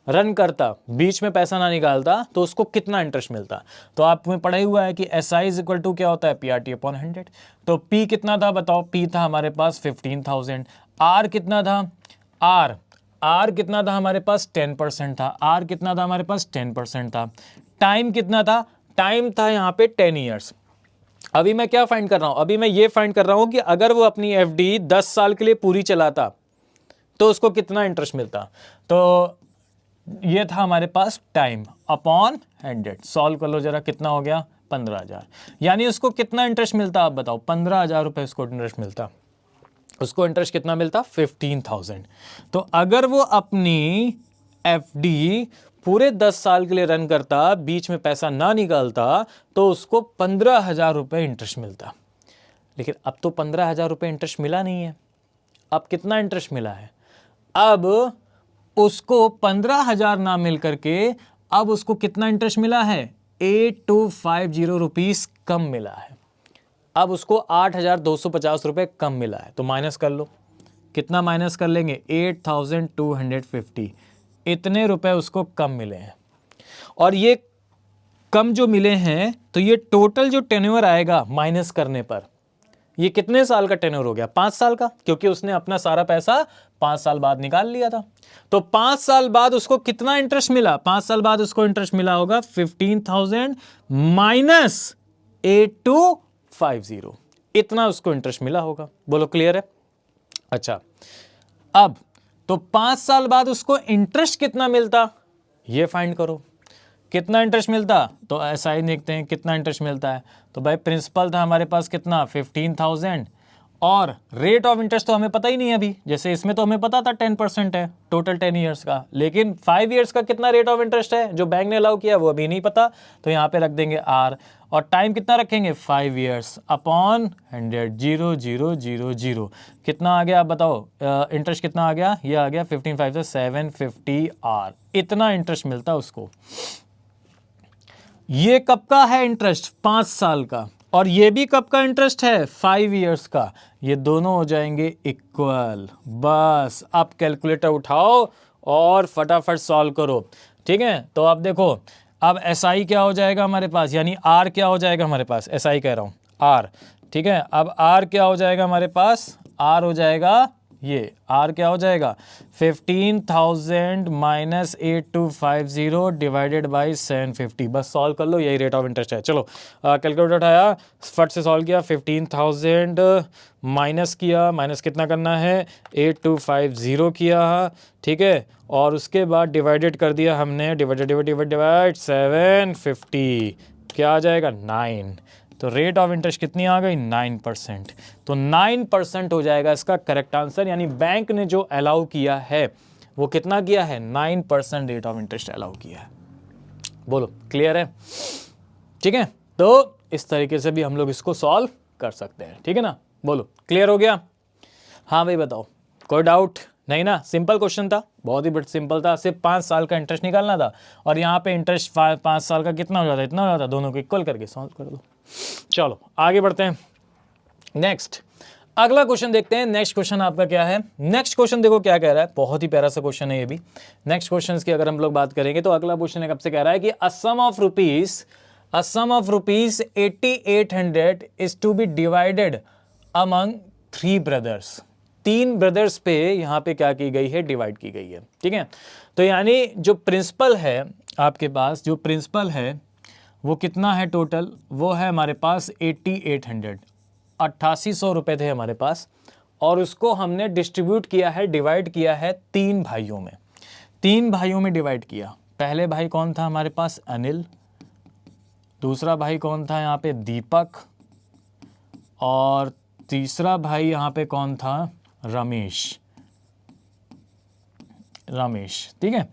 रन करता, बीच में पैसा ना निकालता, तो उसको कितना इंटरेस्ट मिलता। तो आपने पढ़ा ही हुआ है कि SI इज इक्वल टू क्या होता है, PRT/100। तो P कितना था बताओ, P था हमारे पास 15,000। R कितना था, R कितना था हमारे पास, 10% था। R कितना था हमारे पास, 10% था। टाइम कितना था, टाइम था यहाँ पे 10 ईयर्स। अभी मैं क्या फाइंड कर रहा हूं, अभी मैं ये फाइंड कर रहा हूं कि अगर वो अपनी एफडी 10 साल के लिए पूरी चलाता तो उसको कितना इंटरेस्ट मिलता। तो ये था हमारे पास टाइम अपॉन 100। सॉल्व कर लो जरा, कितना हो गया, 15,000। यानी उसको कितना इंटरेस्ट मिलता आप बताओ, 15,000 रुपए उसको इंटरेस्ट मिलता। उसको इंटरेस्ट कितना मिलता, 15,000। तो अगर वो अपनी एफडी पूरे 10 साल के लिए रन करता, बीच में पैसा ना निकालता, तो उसको 15,000 रुपए इंटरेस्ट मिलता। लेकिन अब तो 15,000 रुपए इंटरेस्ट मिला नहीं है। अब कितना इंटरेस्ट मिला है, अब उसको 15,000 ना मिल करके अब उसको कितना इंटरेस्ट मिला है, 8250 रुपीस कम मिला है। अब उसको 8,250 रुपए कम मिला है। तो माइनस कर लो, कितना माइनस कर लेंगे, 8,250। इतने रुपए उसको कम मिले हैं। और ये कम जो मिले हैं, तो ये टोटल जो टेन्योर आएगा माइनस करने पर, ये कितने साल का टेन्योर हो गया, 5 साल का, क्योंकि उसने अपना सारा पैसा 5 साल बाद निकाल लिया था। तो 5 साल बाद उसको कितना इंटरेस्ट मिला, 5 साल बाद उसको इंटरेस्ट मिला होगा 15,000 माइनस 8250, इतना उसको इंटरेस्ट मिला होगा। बोलो क्लियर है। अच्छा, अब तो 5 साल बाद उसको इंटरेस्ट कितना मिलता, ये फाइंड करो, कितना इंटरेस्ट मिलता। तो ऐसा ही देखते हैं कितना इंटरेस्ट मिलता है। तो भाई प्रिंसिपल था हमारे पास कितना, 15,000, और रेट ऑफ इंटरेस्ट तो हमें पता ही नहीं है अभी। जैसे इसमें तो हमें पता था 10% है टोटल 10 ईयर्स का, लेकिन 5 ईयर्स का कितना रेट ऑफ इंटरेस्ट है जो बैंक ने अलाउ किया वो अभी नहीं पता। तो यहाँ पे रख देंगे R, और टाइम कितना रखेंगे, 5 ईयर्स अपॉन 100, 0,000। कितना आ गया आप बताओ, इंटरेस्ट कितना आ गया, ये आ गया 15,500 से 750 R। इतना इंटरेस्ट मिलता उसको। ये कब का है इंटरेस्ट, 5 साल का, और ये भी कब का इंटरेस्ट है, 5 ईयर्स का। ये दोनों हो जाएंगे इक्वल। बस अब कैलकुलेटर उठाओ और फटाफट सॉल्व करो। ठीक है, तो आप देखो अब SI क्या हो जाएगा हमारे पास, यानी R क्या हो जाएगा हमारे पास, SI कह रहा हूं R। ठीक है, अब R क्या हो जाएगा हमारे पास, R हो जाएगा ये, R क्या हो जाएगा, 15,000 माइनस 8250 डिवाइडेड बाई 750। बस सॉल्व कर लो, यही रेट ऑफ इंटरेस्ट है। चलो कैलकुलेटर उठाया, फट से सॉल्व किया, 15,000 माइनस किया, माइनस कितना करना है, 8250 किया, ठीक है, और उसके बाद डिवाइडेड कर दिया हमने, डिवाइड 750, क्या आ जाएगा 9। तो रेट ऑफ इंटरेस्ट कितनी आ गई, 9%। तो 9% हो जाएगा इसका करेक्ट आंसर। यानी बैंक ने जो अलाउ किया है वो कितना किया है, 9% रेट ऑफ इंटरेस्ट अलाउ किया है। बोलो क्लियर है। ठीक है, तो इस तरीके से भी हम लोग इसको सॉल्व कर सकते हैं। ठीक है ना, बोलो क्लियर हो गया। हाँ भाई बताओ, कोई डाउट, नहीं ना, सिंपल क्वेश्चन था, बहुत ही सिंपल था, सिर्फ 5 साल का इंटरेस्ट निकालना था और यहाँ पे इंटरेस्ट 5 साल का कितना हो जाता है, इतना हो जाता है, दोनों को इक्वल करके सॉल्व कर दो। चलो आगे बढ़ते हैं, नेक्स्ट अगला क्वेश्चन देखते हैं। नेक्स्ट क्वेश्चन आपका क्या है, नेक्स्ट क्वेश्चन देखो क्या कह रहा है, बहुत ही प्यारा सा क्वेश्चन है ये भी। नेक्स्ट क्वेश्चन की अगर हम लोग बात करेंगे तो अगला क्वेश्चन कब से कह रहा है कि a sum of rupees 8800 is to be divided among 3 brothers. 3 brothers पे यहाँ पे क्या की गई है, डिवाइड की गई है, ठीक है। तो यानी जो प्रिंसिपल है आपके पास, जो प्रिंसिपल है वो कितना है टोटल, वो है हमारे पास 8800, 8800 रुपए थे हमारे पास, और उसको हमने डिस्ट्रीब्यूट किया है, डिवाइड किया है 3 भाइयों में। 3 भाइयों में डिवाइड किया। पहले भाई कौन था हमारे पास, अनिल, दूसरा भाई कौन था यहाँ पे, दीपक, और तीसरा भाई यहाँ पे कौन था, रमेश, ठीक है।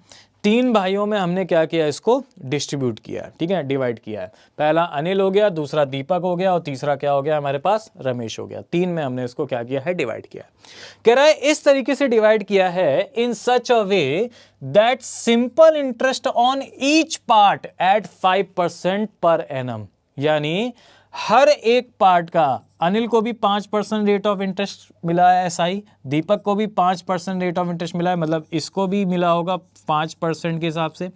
3 भाइयों में हमने क्या किया, इसको डिस्ट्रीब्यूट किया, ठीक है, डिवाइड किया है। पहला अनिल हो गया, दूसरा दीपक हो गया, और तीसरा क्या हो गया हमारे पास, रमेश हो गया। 3 में हमने इसको क्या किया है, डिवाइड किया। कह रहा है इस तरीके से डिवाइड किया है, in such a way that simple interest on each part at 5% per annum. यानी हर एक पार्ट का, अनिल को भी 5% रेट ऑफ इंटरेस्ट मिला है एसआई, दीपक को भी 5% रेट ऑफ इंटरेस्ट मिला है, मतलब इसको भी मिला होगा 5% के हिसाब से।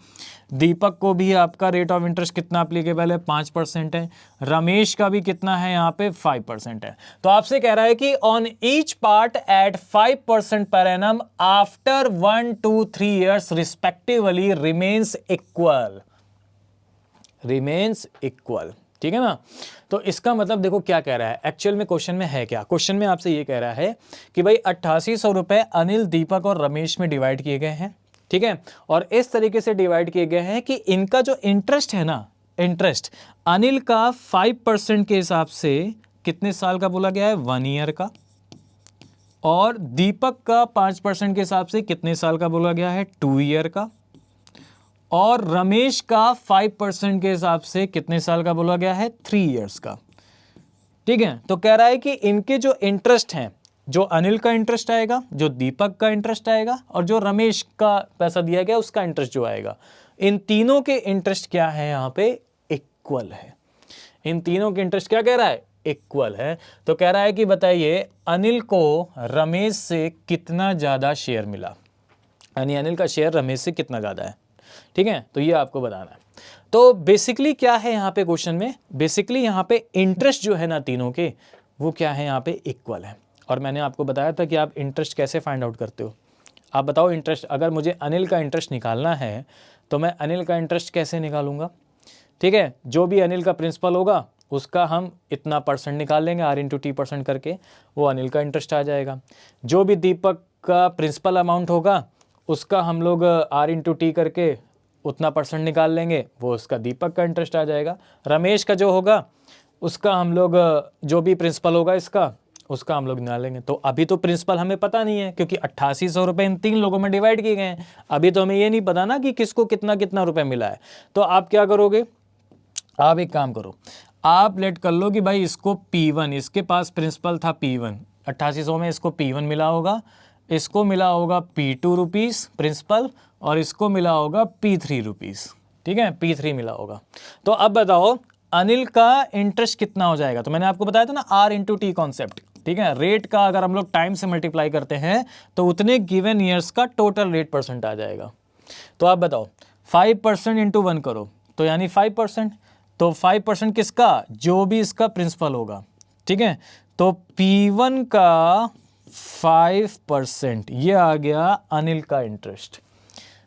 दीपक को भी आपका रेट ऑफ इंटरेस्ट कितना अप्लीकेबल है, 5% है। रमेश का भी कितना है यहाँ पे, 5% है। तो आपसे कह रहा है कि on each part at 5% per annum after 1, 2, 3 years respectively remains equal, ठीक है ना। तो इसका मतलब देखो क्या कह रहा है, एक्चुअल में क्वेश्चन में है क्या, क्वेश्चन में आपसे ये कह रहा है कि भाई 8800 रुपए अनिल, दीपक और रमेश में डिवाइड किए गए हैं, ठीक है। और इस तरीके से डिवाइड किए गए हैं कि इनका जो इंटरेस्ट है ना, इंटरेस्ट अनिल का 5% के हिसाब से कितने साल का बोला गया है, 1 ईयर का, और दीपक का 5% के हिसाब से कितने साल का बोला गया है, 2 ईयर का, और रमेश का 5% के हिसाब से कितने साल का बोला गया है, 3 ईयर्स का, ठीक है। तो कह रहा है कि इनके जो इंटरेस्ट हैं, जो अनिल का इंटरेस्ट आएगा, जो दीपक का इंटरेस्ट आएगा, और जो रमेश का पैसा दिया गया उसका इंटरेस्ट जो आएगा, इन तीनों के इंटरेस्ट क्या है यहाँ पे, इक्वल है। इन तीनों के इंटरेस्ट क्या कह रहा है, इक्वल है। तो कह रहा है कि बताइए अनिल को रमेश से कितना ज्यादा शेयर मिला, यानी अनिल का शेयर रमेश से कितना ज्यादा है, ठीक है। तो ये आपको बताना है। तो बेसिकली क्या है यहाँ पे क्वेश्चन में, बेसिकली यहाँ पे इंटरेस्ट जो है ना तीनों के, वो क्या है यहाँ पे, इक्वल है। और मैंने आपको बताया था कि आप इंटरेस्ट कैसे फाइंड आउट करते हो। आप बताओ इंटरेस्ट, अगर मुझे अनिल का इंटरेस्ट निकालना है तो मैं अनिल का इंटरेस्ट कैसे निकालूंगा, ठीक है। जो भी अनिल का प्रिंसिपल होगा उसका हम इतना % निकाल लेंगे, R/T% करके, वो अनिल का इंटरेस्ट आ जाएगा। जो भी दीपक का प्रिंसिपल अमाउंट होगा उसका हम लोग R/T करके उतना % निकाल लेंगे, वो उसका दीपक का इंटरेस्ट आ जाएगा। रमेश का जो होगा उसका हम लोग, जो भी प्रिंसिपल होगा इसका, उसका हम लोग निकालेंगे। तो अभी तो प्रिंसिपल हमें पता नहीं है, क्योंकि 8800 रुपये इन 3 लोगों में डिवाइड किए गए हैं। अभी तो हमें ये नहीं पता ना कि किसको कितना कितना रुपये मिला है। तो आप क्या करोगे, आप एक काम करो, आप लेट कर लो कि भाई इसको P1, इसके पास प्रिंसिपल था P1, 8800 में इसको P1 मिला होगा, इसको मिला होगा P2 रुपीज़ प्रिंसिपल, और इसको मिला होगा P3 रुपीज़, ठीक है, P3 मिला होगा। तो अब बताओ अनिल का इंटरेस्ट कितना हो जाएगा। तो मैंने आपको बताया था ना R/T कॉन्सेप्ट, ठीक है। रेट का अगर हम लोग टाइम से मल्टीप्लाई करते हैं तो उतने गिवन ईयर्स का टोटल रेट % आ जाएगा। तो आप बताओ 5% इंटू 1 करो, तो यानी 5%, तो 5% किसका, जो भी इसका प्रिंसिपल होगा, ठीक है। तो P1 का 5%, ये आ गया अनिल का इंटरेस्ट।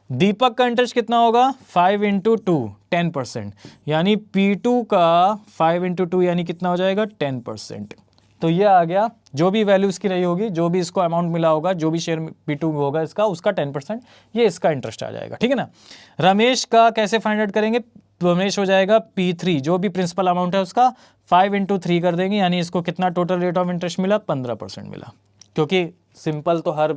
दीपक का इंटरेस्ट कितना होगा, 5 × 2 10%, यानी P2 का 5 × 2 यानी कितना हो जाएगा, 10%। तो ये आ गया, जो भी वैल्यू इसकी रही होगी, जो भी इसको अमाउंट मिला होगा, जो भी शेयर P2 होगा इसका, उसका 10%, ये इसका इंटरेस्ट आ जाएगा, ठीक है ना। रमेश का कैसे फाइंड आउट करेंगे, रमेश हो जाएगा P3, जो भी प्रिंसिपल अमाउंट है उसका 5 × 3 कर देंगे, यानी इसको कितना टोटल रेट ऑफ इंटरेस्ट मिला, 15% मिला, क्योंकि सिंपल तो हर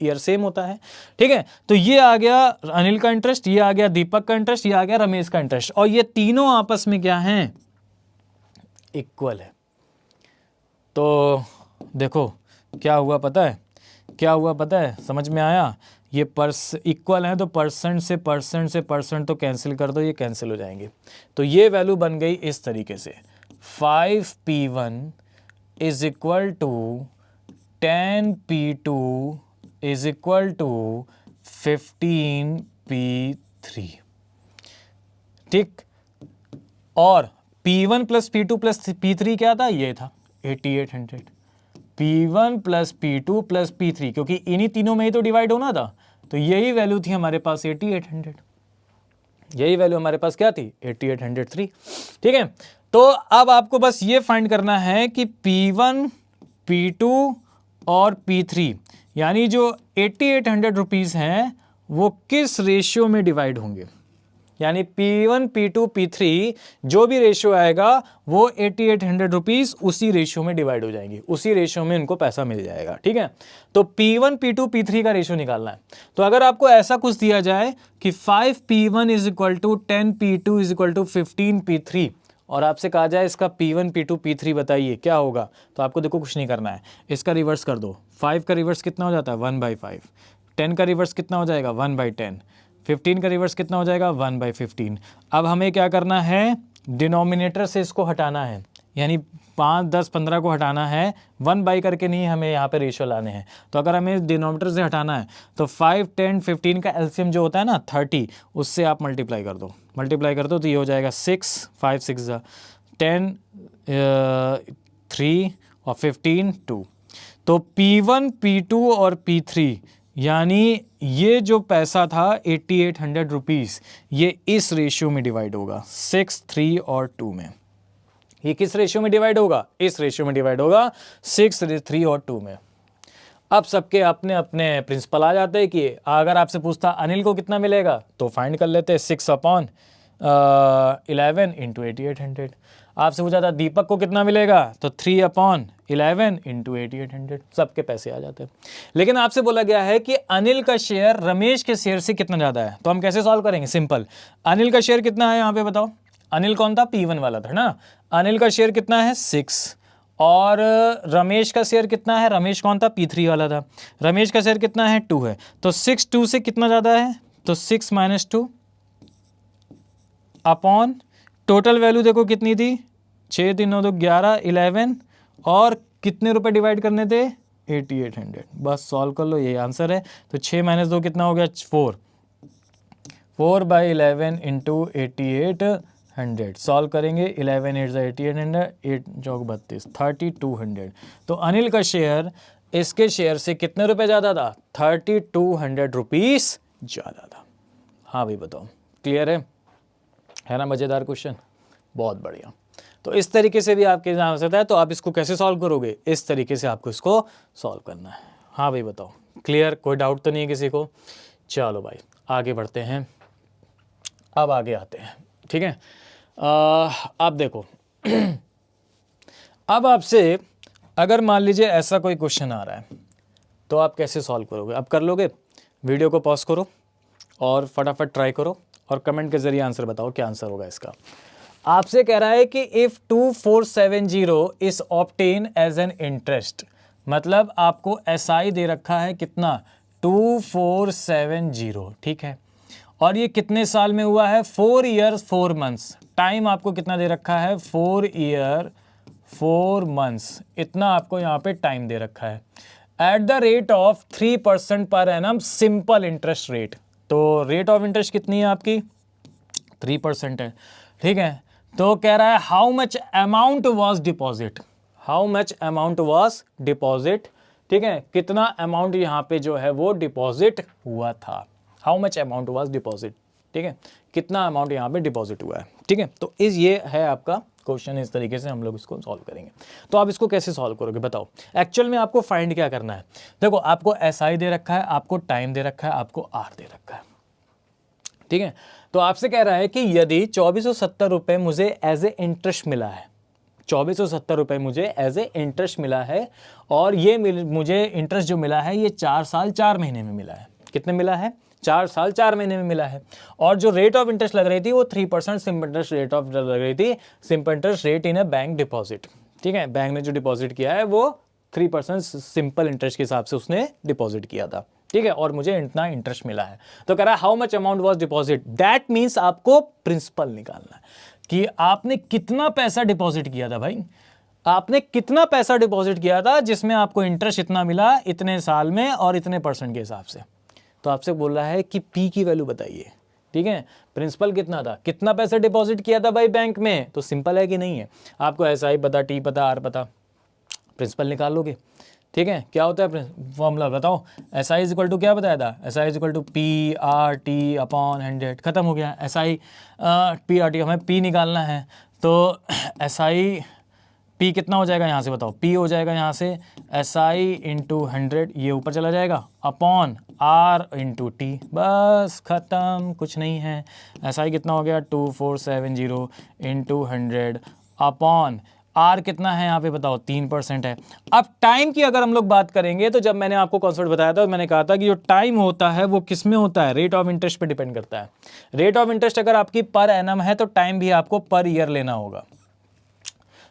ईयर सेम होता है, ठीक है। तो ये आ गया अनिल का इंटरेस्ट, ये आ गया दीपक का इंटरेस्ट, ये आ गया रमेश का इंटरेस्ट, और ये तीनों आपस में क्या हैं, इक्वल है। तो देखो क्या हुआ पता है क्या हुआ पता है, समझ में आया? ये इक्वल है तो परसेंट तो कैंसिल कर दो, ये कैंसिल हो जाएंगे। तो ये वैल्यू बन गई इस तरीके से 5p1 is equal to 10p2 is equal to 15p3। ठीक, और P1 plus P2 plus P3 क्या था? ये था 8800। P1 plus P2 plus P3, क्योंकि इन्हीं तीनों में ही तो डिवाइड होना था, तो यही वैल्यू थी हमारे पास 8800। यही वैल्यू हमारे पास क्या थी? 8803। ठीक है, तो अब आपको बस ये फाइंड करना है कि P1, P2 और P3 यानी जो 8800 रुपीज़ हैं वो किस रेशियो में डिवाइड होंगे। यानी P1, P2, P3 जो भी रेशियो आएगा वो 8800 रुपीज़ उसी रेशियो में डिवाइड हो जाएंगी, उसी रेशियो में उनको पैसा मिल जाएगा। ठीक है, तो P1, P2, P3 का रेशियो निकालना है। तो अगर आपको ऐसा कुछ दिया जाए कि 5P1 is equal to 10P2 is equal to 15P3 और आपसे कहा जाए इसका P1, P2, P3 बताइए क्या होगा, तो आपको देखो कुछ नहीं करना है, इसका रिवर्स कर दो। 5 का रिवर्स कितना हो जाता है? 1/5। 10 का रिवर्स कितना हो जाएगा? 1/10। 15 का रिवर्स कितना हो जाएगा? 1/15। अब हमें क्या करना है? डिनोमिनेटर से इसको हटाना है, यानी 5, 10, 15 को हटाना है, 1 करके नहीं हमें यहाँ पे रेशियो लाने हैं। तो अगर हमें डिनोमिनेटर से हटाना है तो 5, 10, 15 का एलसीएम जो होता है ना 30, उससे आप मल्टीप्लाई कर दो तो ये हो जाएगा 6, 5, 6 10, 3 और 15 2। तो P1, P2 और P3 यानी ये जो पैसा था 8800 रुपीज़, ये इस रेशियो में डिवाइड होगा 6, 3 और 2 में। ये किस रेशियो में डिवाइड होगा? इस रेशियो में डिवाइड होगा 6, 3 और 2 में। अब सबके अपने अपने प्रिंसिपल आ जाते हैं कि अगर आपसे पूछता अनिल को कितना मिलेगा तो फाइंड कर लेते हैं 6/11 इंटू 8800। आपसे पूछा था दीपक को कितना मिलेगा तो 3/11 इंटू 8800। सबके पैसे आ जाते हैं। लेकिन आपसे बोला गया है कि अनिल का शेयर रमेश के शेयर से कितना ज़्यादा है, तो हम कैसे सॉल्व करेंगे? सिंपल, अनिल का शेयर कितना है यहाँ पे बताओ। अनिल कौन था? P1 वाला था ना। अनिल का शेयर कितना है? 6। और रमेश का शेयर कितना है? रमेश कौन था? P3 वाला था। रमेश का शेयर कितना है? 2 है। तो 6 2 से कितना ज़्यादा है? तो 6 - 2 अपॉन टोटल वैल्यू देखो कितनी थी, 6 3 9 2 11 11 और कितने रुपए डिवाइड करने थे? 8800। बस सॉल्व कर लो, ये आंसर है। तो 6 - 2 कितना हो गया? 4। 4/11 इंटू 8800 सॉल्व करेंगे। 11 8 8800, 8 चौक 32, 3200। तो अनिल का शेयर इसके शेयर से कितने रुपए ज़्यादा था? 3200 रुपीज़ ज़्यादा था। हाँ भाई बताओ, क्लियर है ना? मज़ेदार क्वेश्चन, बहुत बढ़िया। तो इस तरीके से भी आपके एग्जाम से है, तो आप इसको कैसे सॉल्व करोगे? इस तरीके से आपको इसको सॉल्व करना है। हाँ भाई बताओ, क्लियर? कोई डाउट तो नहीं है किसी को? चलो भाई आगे बढ़ते हैं। अब आगे आते हैं, ठीक है। आप देखो अब आपसे अगर मान लीजिए ऐसा कोई क्वेश्चन आ रहा है तो आप कैसे सॉल्व करोगे? अब कर लोगे? वीडियो को पॉज करो और फटाफट ट्राई करो और कमेंट के जरिए आंसर बताओ क्या आंसर होगा इसका। आपसे कह रहा है कि if 2470 is obtain as an interest, मतलब आपको SI दे रखा है कितना? 2470, ठीक है। और ये कितने साल में हुआ है? 4 years 4 months। टाइम आपको कितना दे रखा है? 4 year 4 months, इतना आपको यहाँ पे टाइम दे रखा है। Eight the rate of 3% per annum simple interest rate. तो रेट ऑफ इंटरेस्ट कितनी है आपकी? 3% है, ठीक है। तो कह रहा है how much amount was deposit, how much amount was deposit, ठीक है। कितना अमाउंट यहाँ पे जो है वो डिपॉजिट हुआ था, how much amount was deposit, ठीक है। कितना अमाउंट यहाँ पे डिपॉजिट हुआ है, ठीक है। तो ये है आपका क्वेश्चन, इस तरीके से हम लोग इसको सॉल्व करेंगे। तो आप इसको कैसे सॉल्व करोगे बताओ? एक्चुअल में आपको फाइंड क्या करना है? देखो आपको SI दे रखा है, आपको टाइम दे रखा है, आपको R दे रखा है, ठीक है। तो आपसे कह रहा है कि यदि 2470 रुपये मुझे एज ए इंटरेस्ट मिला है, 2470 रुपये मुझे एज ए इंटरेस्ट मिला है, और ये मुझे इंटरेस्ट जो मिला है ये 4 साल 4 महीने में मिला है। कितने मिला है? 4 साल 4 महीने में मिला है। और जो रेट ऑफ इंटरेस्ट लग रही थी वो 3% सिंपल इंटरेस्ट रेट लग रही थी, simple interest rate in a bank deposit, ठीक है। बैंक ने जो डिपॉजिट किया है वो 3% सिंपल इंटरेस्ट के हिसाब से उसने डिपॉजिट किया था, ठीक है, और मुझे इतना इंटरेस्ट मिला है। तो कह रहा है how much amount was deposit, that means आपको प्रिंसिपल निकालना है कि आपने कितना पैसा डिपॉजिट किया था भाई, आपने कितना पैसा डिपॉजिट किया था जिसमें आपको इंटरेस्ट इतना मिला इतने साल में और इतने परसेंट के हिसाब से। तो आपसे बोल रहा है कि पी की वैल्यू बताइए, ठीक है, प्रिंसिपल कितना था, कितना पैसा डिपॉजिट किया था भाई बैंक में, तो सिंपल है कि नहीं है, आपको एस आई पता, टी पता, आर पता, प्रिंसिपल निकाल लोगे, ठीक है। क्या होता है फॉर्मूला बताओ, S I is equal to क्या बताया था, S I is equal to P R T upon 100, खत्म हो गया। S I P R T, हमें पी निकालना है, तो एस आई पी कितना हो जाएगा यहाँ से बताओ, पी हो जाएगा यहाँ से एस आई इंटू 100, ये ऊपर चला जाएगा, अपॉन आर इंटू टी, बस ख़त्म, कुछ नहीं है। एस आई कितना हो गया 2470 इंटू 100 अपॉन आर कितना है यहाँ पे बताओ 3% है। अब टाइम की अगर हम लोग बात करेंगे तो जब मैंने आपको कॉन्सेप्ट बताया था मैंने कहा था कि जो टाइम होता है वो किस में होता है, रेट ऑफ इंटरेस्ट पे डिपेंड करता है। रेट ऑफ इंटरेस्ट अगर आपकी पर एनम है तो टाइम भी आपको पर ईयर लेना होगा।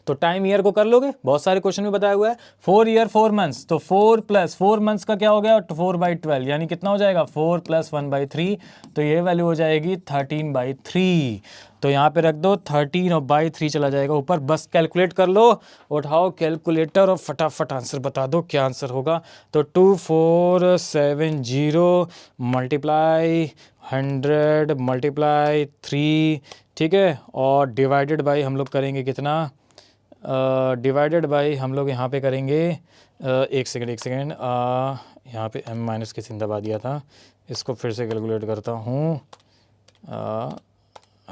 तो टाइम ईयर को कर लोगे, बहुत सारे क्वेश्चन में बताया हुआ है। 4 ईयर 4 मंथ्स, तो 4 प्लस 4 मंथ्स का क्या हो गया 4/12, यानी कितना हो जाएगा 4 प्लस 1/3, तो ये वैल्यू हो जाएगी 13/3। तो यहाँ पे रख दो 13/3 चला जाएगा ऊपर, बस कैलकुलेट कर लो, उठाओ कैलकुलेटर और फटाफट आंसर बता दो क्या आंसर होगा। तो 2470 मल्टीप्लाई 100 मल्टीप्लाई 3, ठीक है, और डिवाइडेड बाई हम लोग करेंगे कितना, डिवाइडेड बाई हम लोग यहाँ पे करेंगे एक सेकेंड यहाँ पे m माइनस के चिन्ह दबा दिया था, इसको फिर से कैलकुलेट करता हूँ,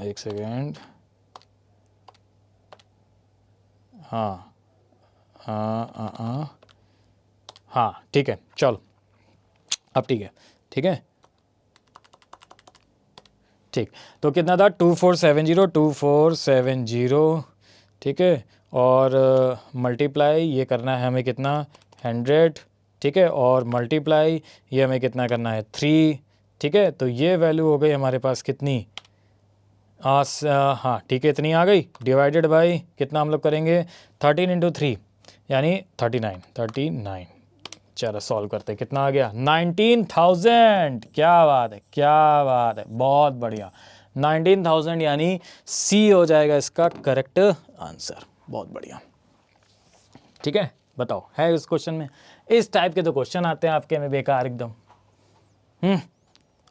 एक सेकेंड, हाँ ठीक है, चलो अब ठीक है, ठीक है, ठीक। तो कितना था 2470, ठीक है, और मल्टीप्लाई ये करना है हमें कितना 100, ठीक है, और मल्टीप्लाई ये हमें कितना करना है 3, ठीक है। तो ये वैल्यू हो गई हमारे पास कितनी, हाँ ठीक है, इतनी आ गई, डिवाइडेड बाई कितना हम लोग करेंगे 13 इंटू 3 यानी 39। चलो सॉल्व करते हैं, कितना आ गया 19,000, क्या बात है, क्या बात है, बहुत बढ़िया, 19,000 यानी सी हो जाएगा इसका करेक्ट आंसर, बहुत बढ़िया, ठीक है। बताओ है इस क्वेश्चन में, इस टाइप के तो क्वेश्चन आते हैं आपके में बेकार एकदम,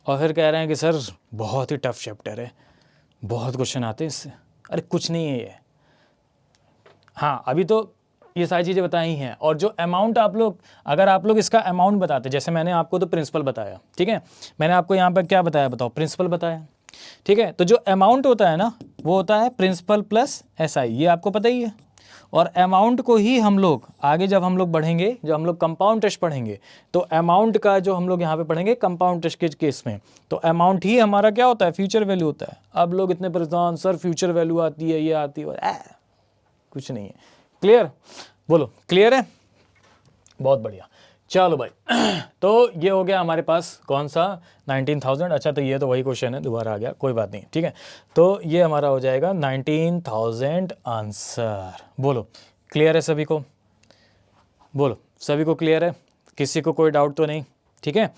और फिर कह रहे हैं कि सर बहुत ही टफ चैप्टर है, बहुत क्वेश्चन आते हैं इससे, अरे कुछ नहीं है ये, हाँ अभी तो ये सारी चीज़ें बताई हैं, और जो अमाउंट आप लोग, अगर आप लोग इसका अमाउंट बताते, जैसे मैंने आपको तो प्रिंसिपल बताया, ठीक है, मैंने आपको यहाँ पर क्या बताया बताओ, प्रिंसिपल बताया, ठीक है, तो जो अमाउंट होता है ना वो होता है प्रिंसिपल प्लस एस आई, ये आपको पता ही है, और अमाउंट को ही हम लोग आगे जब हम लोग बढ़ेंगे, जब हम लोग कंपाउंड इंटरेस्ट पढ़ेंगे, तो अमाउंट का जो हम लोग यहाँ पे पढ़ेंगे कंपाउंड इंटरेस्ट के केस में, तो अमाउंट ही हमारा क्या होता है, फ्यूचर वैल्यू होता है। अब लोग इतने परेशान, सर फ्यूचर वैल्यू आती है, ये आती है, कुछ नहीं है, क्लियर, बोलो क्लियर है, बहुत बढ़िया, चलो भाई तो ये हो गया हमारे पास कौन सा 19,000, अच्छा तो ये तो वही क्वेश्चन है, दोबारा आ गया, कोई बात नहीं, ठीक है, तो ये हमारा हो जाएगा 19,000 आंसर। बोलो क्लियर है सभी को, बोलो सभी को क्लियर है, किसी को कोई डाउट तो नहीं, ठीक है।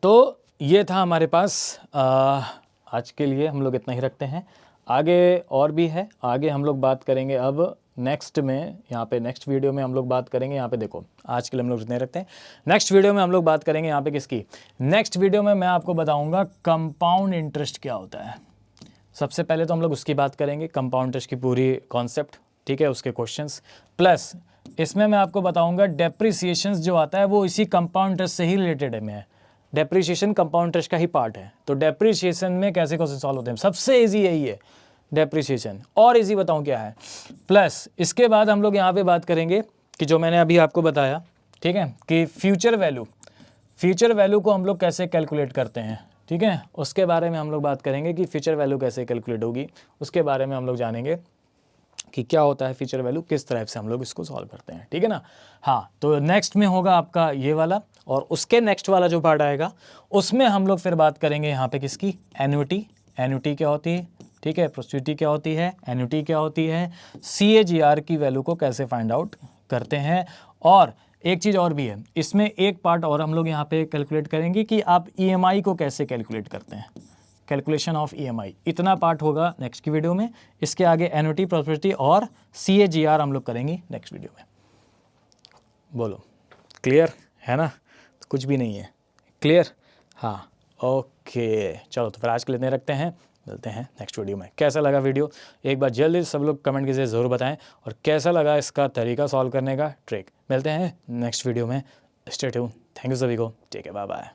तो ये था हमारे पास आज के लिए हम लोग इतना ही रखते हैं, आगे और भी है, आगे हम लोग बात करेंगे अब नेक्स्ट में, यहाँ पे नेक्स्ट वीडियो में हम लोग बात करेंगे, यहाँ पे देखो आज के लिए हम लोग इतने रखते हैं, नेक्स्ट वीडियो में हम लोग बात करेंगे यहाँ पे किसकी, नेक्स्ट वीडियो में मैं आपको बताऊंगा कंपाउंड इंटरेस्ट क्या होता है। सबसे पहले तो हम लोग उसकी बात करेंगे, कंपाउंड इंटरेस्ट की पूरी कॉन्सेप्ट, ठीक है, उसके क्वेश्चंस, प्लस इसमें मैं आपको बताऊंगा डेप्रिसिएशन जो आता है वो इसी कंपाउंड इंटरेस्ट से ही रिलेटेड है, मैं डेप्रिसिएशन कंपाउंड इंटरेस्ट का ही पार्ट है, तो डेप्रिसिएशन में कैसे कैसे सॉल्व होते हैं, सबसे ईजी यही है डेप्रिसिएशन, और इजी बताऊं क्या है, प्लस इसके बाद हम लोग यहाँ पे बात करेंगे कि जो मैंने अभी आपको बताया, ठीक है, कि फ्यूचर वैल्यू को हम लोग कैसे कैलकुलेट करते हैं, ठीक है, उसके बारे में हम लोग बात करेंगे कि फ्यूचर वैल्यू कैसे कैलकुलेट होगी, उसके बारे में हम लोग जानेंगे कि क्या होता है फ्यूचर वैल्यू, किस तरह से हम लोग इसको सॉल्व करते हैं, ठीक है ना। हाँ तो नेक्स्ट में होगा आपका ये वाला, और उसके नेक्स्ट वाला जो पार्ट आएगा उसमें हम लोग फिर बात करेंगे यहाँ पे किसकी, एन्युटी क्या होती है, ठीक है, प्रोस्टिट्यूटी क्या होती है, एन्युटी क्या होती है, CAGR की वैल्यू को कैसे फाइंड आउट करते हैं, और एक चीज़ और भी है, इसमें एक पार्ट और हम लोग यहाँ पे कैलकुलेट करेंगे कि आप EMI को कैसे कैलकुलेट करते हैं, कैलकुलेशन ऑफ EMI। इतना पार्ट होगा नेक्स्ट की वीडियो में। इसके आगे एन्युटी, प्रॉपर्टी और CAGR हम लोग करेंगे नेक्स्ट वीडियो में। बोलो क्लियर है ना? तो कुछ भी नहीं है, क्लियर? हाँ ओके, चलो तो फिर आज के लिए इतने रखते हैं, मिलते हैं नेक्स्ट वीडियो में। कैसा लगा वीडियो एक बार जल्दी सब लोग कमेंट कीजिए, ज़रूर बताएं, और कैसा लगा इसका तरीका सॉल्व करने का ट्रिक। मिलते हैं नेक्स्ट वीडियो में, स्टे ट्यून। थैंक यू सभी को, ठीक है, बाय बाय।